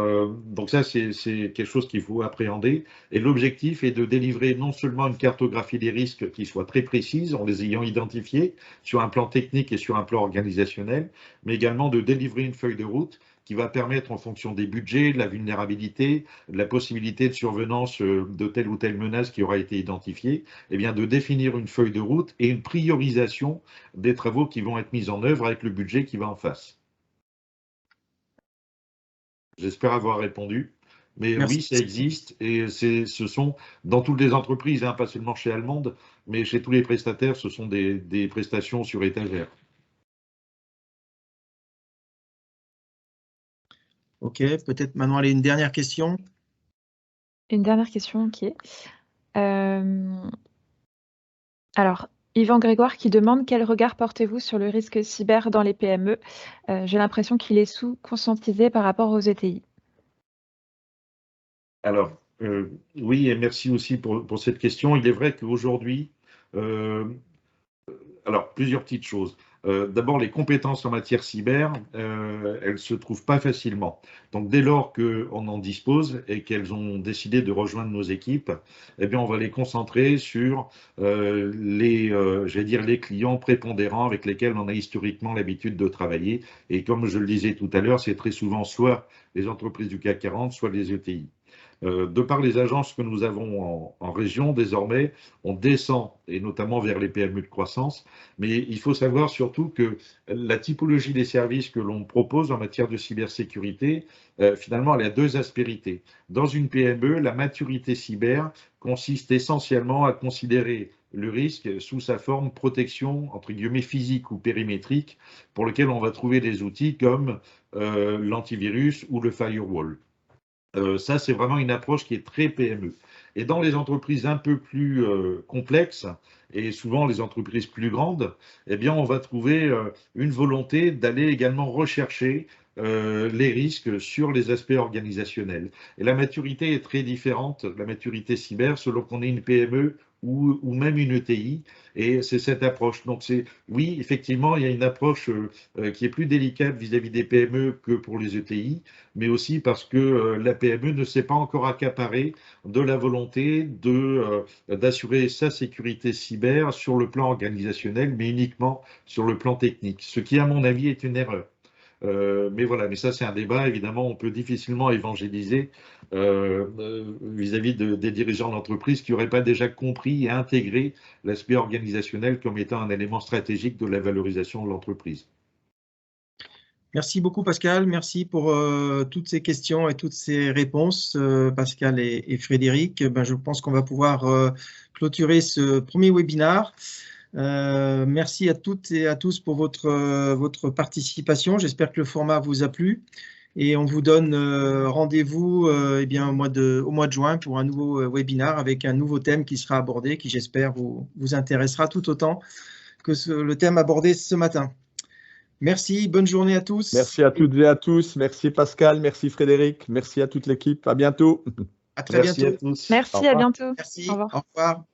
donc ça, c'est quelque chose qu'il faut appréhender. Et l'objectif est de délivrer non seulement une cartographie des risques qui soit très précise, en les ayant identifiés sur un plan technique et sur un plan organisationnel, mais également de délivrer une feuille de route qui va permettre, en fonction des budgets, de la vulnérabilité, de la possibilité de survenance de telle ou telle menace qui aura été identifiée, eh bien de définir une feuille de route et une priorisation des travaux qui vont être mis en œuvre avec le budget qui va en face. J'espère avoir répondu. Mais Merci. oui, ça existe et ce sont dans toutes les entreprises, pas seulement chez Allemande, mais chez tous les prestataires, ce sont des prestations sur étagère. Ok, peut-être maintenant aller une dernière question. Une dernière question, ok. Alors, Yvan Grégoire qui demande quel regard portez-vous sur le risque cyber dans les PME? J'ai l'impression qu'il est sous-conscientisé par rapport aux ETI. Alors, oui, et merci aussi pour cette question. Il est vrai qu'aujourd'hui, alors, plusieurs petites choses. D'abord, les compétences en matière cyber, elles ne se trouvent pas facilement. Donc, dès lors qu'on en dispose et qu'elles ont décidé de rejoindre nos équipes, eh bien, on va les concentrer sur les clients prépondérants avec lesquels on a historiquement l'habitude de travailler. Et comme je le disais tout à l'heure, c'est très souvent soit les entreprises du CAC 40, soit les ETI. De par les agences que nous avons en région, désormais, on descend, et notamment vers les PME de croissance, mais il faut savoir surtout que la typologie des services que l'on propose en matière de cybersécurité, finalement, elle a deux aspérités. Dans une PME, la maturité cyber consiste essentiellement à considérer le risque sous sa forme protection, entre guillemets, physique ou périmétrique, pour lequel on va trouver des outils comme l'antivirus ou le firewall. Ça, c'est vraiment une approche qui est très PME. Et dans les entreprises un peu plus complexes, et souvent les entreprises plus grandes, eh bien, on va trouver une volonté d'aller également rechercher les risques sur les aspects organisationnels. Et la maturité est très différente, la maturité cyber, selon qu'on est une PME ou même une ETI, et c'est cette approche. Donc, oui, effectivement, il y a une approche qui est plus délicate vis-à-vis des PME que pour les ETI, mais aussi parce que la PME ne s'est pas encore accaparée de la volonté d'assurer sa sécurité cyber sur le plan organisationnel, mais uniquement sur le plan technique, ce qui, à mon avis, est une erreur. Mais voilà, mais ça c'est un débat, évidemment, on peut difficilement évangéliser vis-à-vis des dirigeants d'entreprise qui n'auraient pas déjà compris et intégré l'aspect organisationnel comme étant un élément stratégique de la valorisation de l'entreprise. Merci beaucoup Pascal, merci pour toutes ces questions et toutes ces réponses, Pascal et Frédéric. Ben, je pense qu'on va pouvoir clôturer ce premier webinaire. Merci à toutes et à tous pour votre participation. J'espère que le format vous a plu et on vous donne rendez-vous eh bien, au mois de juin pour un nouveau webinaire avec un nouveau thème qui sera abordé, qui j'espère vous intéressera tout autant que le thème abordé ce matin. Merci, bonne journée à tous. Merci à toutes et à tous. Merci Pascal, merci Frédéric, merci à toute l'équipe. À bientôt. À très Merci bientôt. à tous. Merci, à bientôt. Merci, Au revoir. au revoir.